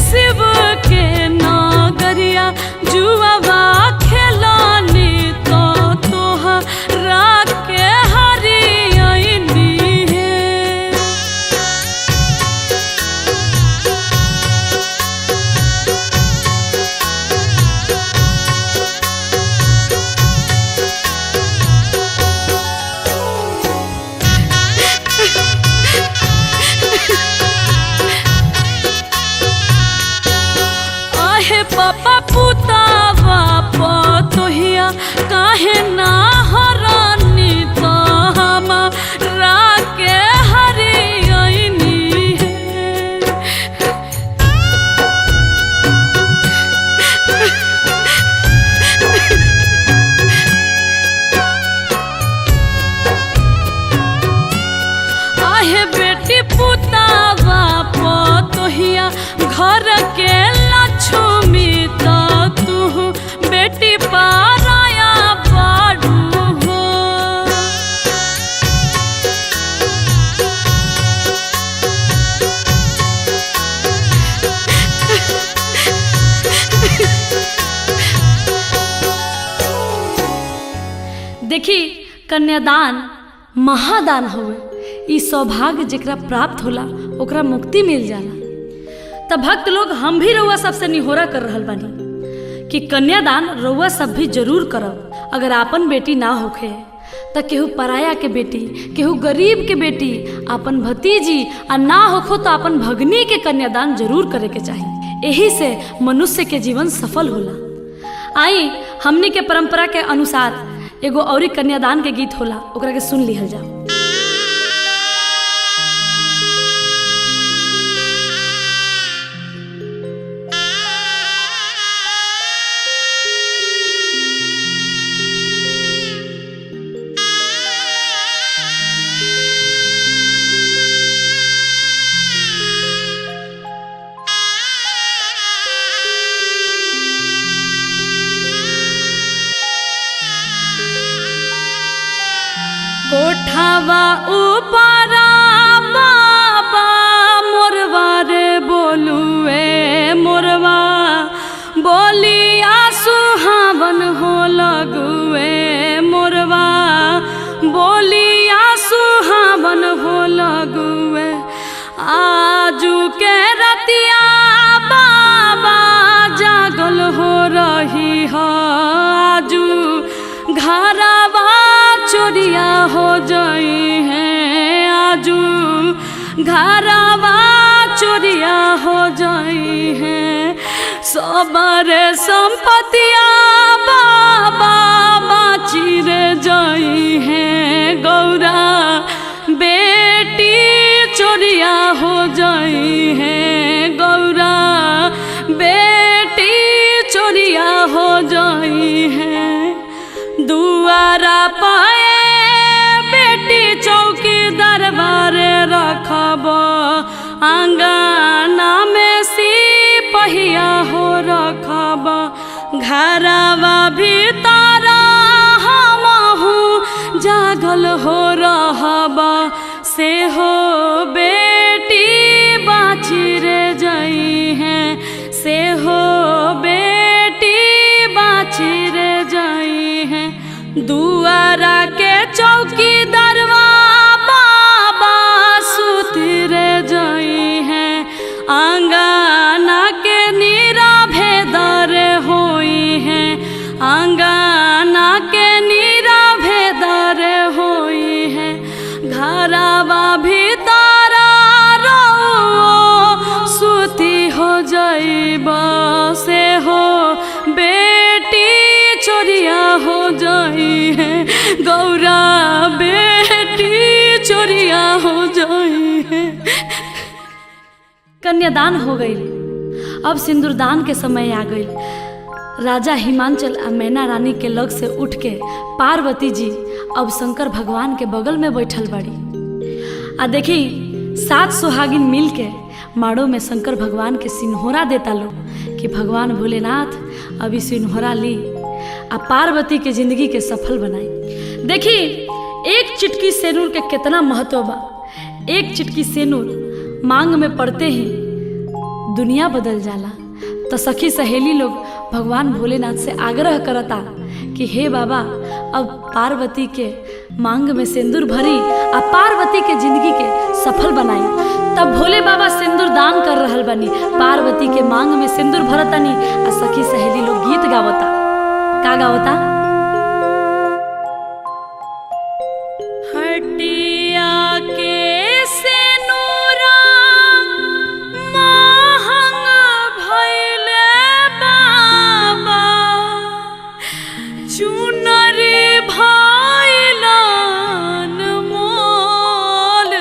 शिव के नागरिया जुआवा खेलानी तो तोहरा के हरियनी है। आहे पापा पुतावा पतोहिया काहे ना हरानी तो हमारा के हरियनी है। आहे बेटी पुतावा पतोहिया घर के लक्ष्मी तो तू बेटी पाराया बाड़ू हो। देखी कन्यादान महादान हुए, ई सौभाग्य जेकरा प्राप्त होला ओकरा मुक्ति मिल जाला। तब भक्त लोग हम भी रउआ सबसे निहोरा कर रहल बानी कि कन्यादान रउआ सब भी जरूर करब। अगर आपन बेटी ना होखे त केहू पराया के बेटी, केहू गरीब के बेटी, आपन भतीजी आ ना होखो तो आपन भगनी के कन्यादान जरूर करे के चाही। यही से मनुष्य के जीवन सफल होला। आई हमनी के परंपरा के अनुसार एगो औरी कन्यादान के गीत होला, ओकरा के सुन लिहल जाओ। कोठावा ऊपरा बाबा मोरवा रे बोलुए मोरवा बोलिया सुहावन हो लगुए मोरवा बोलिया सुहावन हो लगुए। आजू के रतिया बाबा जागल हो रही हो, आजू घरवा चोरिया हो जाई है, आजू घरवा चोरिया हो जाई है। सबरे संपत्तिया बाबा बाची रे जाई है, गौरा बेटी चोरिया हो जाई है, गौरा बेटी चोरिया हो जाई है। दुआरा पाए बेटी चौकी दरबारे रखब, आंगना में सिपहिया हो रखब, घरवा भीतर हमहू जागल हो रहब, से हो बेटी बाची रे जाई है, से हो बेटी बाची रे जाई है। दुआरा के चौकी दरवा बाबा सुती रे जाई है, आंगना के नीरा भेदर होई है, आंगना के नीरा भेदर होई है। घरवा भीतर रो सुती हो जाइबा, से हो बेटी चोरिया हो जाई है, गौरा बेटी चोरिया हो जाई है। कन्यादान हो गई, अब सिंदूरदान के समय आ गई। राजा हिमांचल आ मैना रानी के लग से उठ के पार्वती जी अब शंकर भगवान के बगल में बैठल बड़ी। आ देखी 7 सुहागिन मिल के माड़ो में शंकर भगवान के सिन्होरा देता लो कि भगवान भोलेनाथ अभी सिन्होरा ली आ पार्वती के जिंदगी के सफल बनाई। देखी एक चिटकी सेनूर के कितना महत्व बा। एक चिटकी सेनूर मांग में पड़ते ही दुनिया बदल जाला। तो सखी सहेली लोग भगवान भोलेनाथ से आग्रह करता कि हे बाबा अब पार्वती के मांग में सिंदूर भरी आ पार्वती के जिंदगी के सफल बनाई। तब भोले बाबा सिंदूर दान कर रहल बनी, पार्वती के मांग में सिंदूर भरतनी आ सखी सहेली लोग गीत गावता। का गावता? हटिया के सिनुरा महंग भइले बाबा, चुनरी भइलन मोल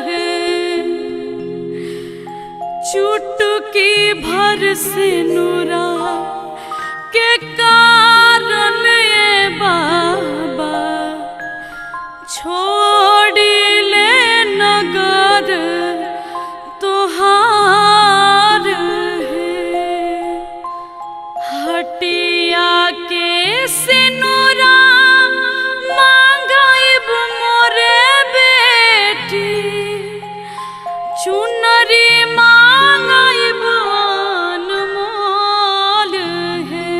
है, चुटकी भर सिनुरा के कारण ये बाबा छोड़िले नगर तोहार है। हटिया के सिनुरा मांगाइब मोरे बेटी, चुनरी मांगाइब अनमोल है,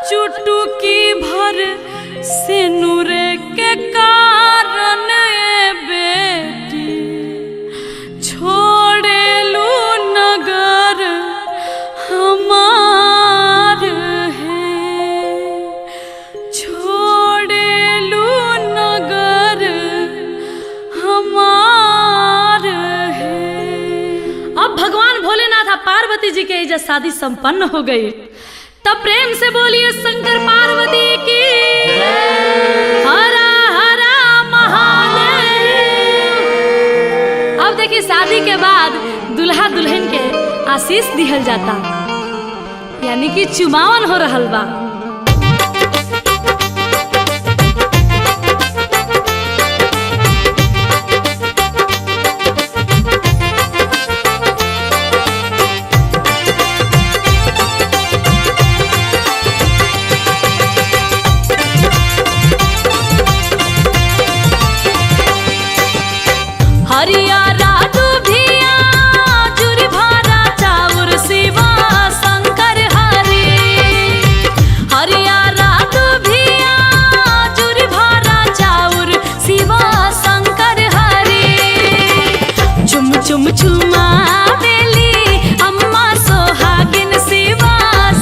चुटकी भर सिनुरे के कारण ये बेटी छोड़ेलू नगर हमार है, छोड़ेलू नगर हमार है। अब भगवान भोलेनाथ पार्वती जी के इज्जत शादी संपन्न हो गई। तब प्रेम से बोलिए शंकर पार्वती की हरा हरा महादेव। अब देखिए शादी के बाद दुल्हा दुल्हन के आशीष दिहल जाता, यानी कि चुमावन हो रहल बा। हरियारा दुभिया जुरी भारा चाउर शिवा शंकर हरि, हरियारा दुभिया जुरी भारा चाउर शिवा शंकर हरि। चुम चुम चुमावेली अम्मा सोहागिन शिवा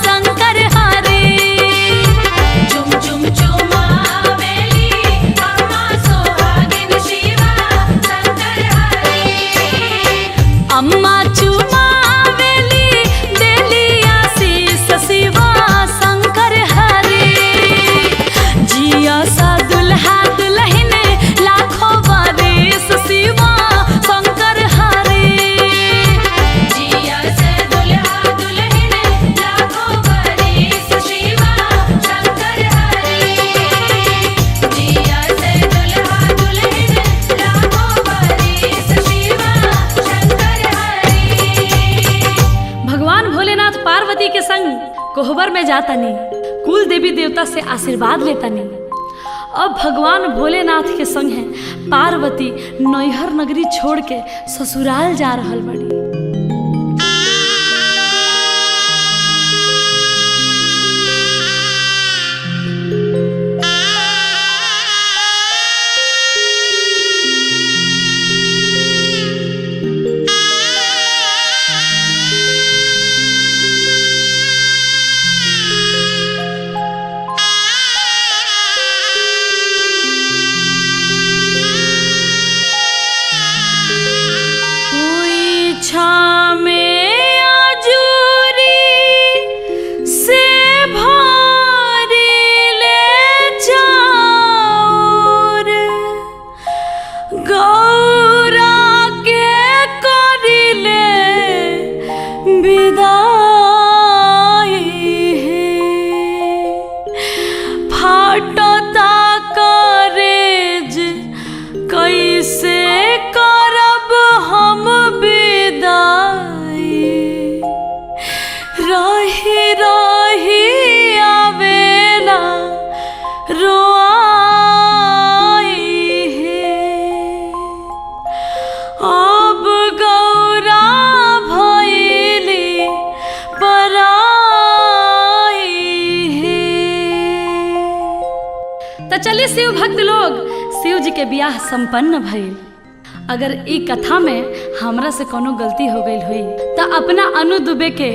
शंकर हरि, चुम चुम चुमावेली अम्मा सोहागिन शिवा शंकर हरि। अम्मा चुमावेली देली आशीष शिवा शंकर हरि। जिया सा दुल्हा दुल्हन लाखों बरिस शिवा शंकर हरि। जिया से दुल्हा दुल्हन लाखों बरिस शिवा शंकर हरि। जिया से दुल्हा दुल्हन लाखों बरिस शिवा शंकर हरि। भगवान भोलेनाथ पार्वती के संग कोहबर में जातनी, कुल देवी देवता से आशीर्वाद लेतनी। अब भगवान भोलेनाथ के संग है पार्वती नैहर नगरी छोड़ के ससुराल जा रहल बड़ी। कैसे करब हम विदा शिव भक्त लोग शिव जी के बियाह संपन्न भइल। अगर ई कथा में हमरा से कोनो गलती हो गई हुई तो अपना अनु दुबे के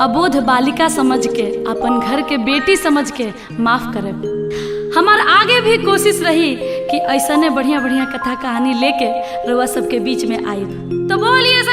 अबोध बालिका समझ के, अपन घर के बेटी समझ के माफ करब। हमार आगे भी कोशिश रही कि ऐसा बढ़िया बढ़िया कथा कहानी लेके रउआ सबके बीच में आइब। तो बोलिए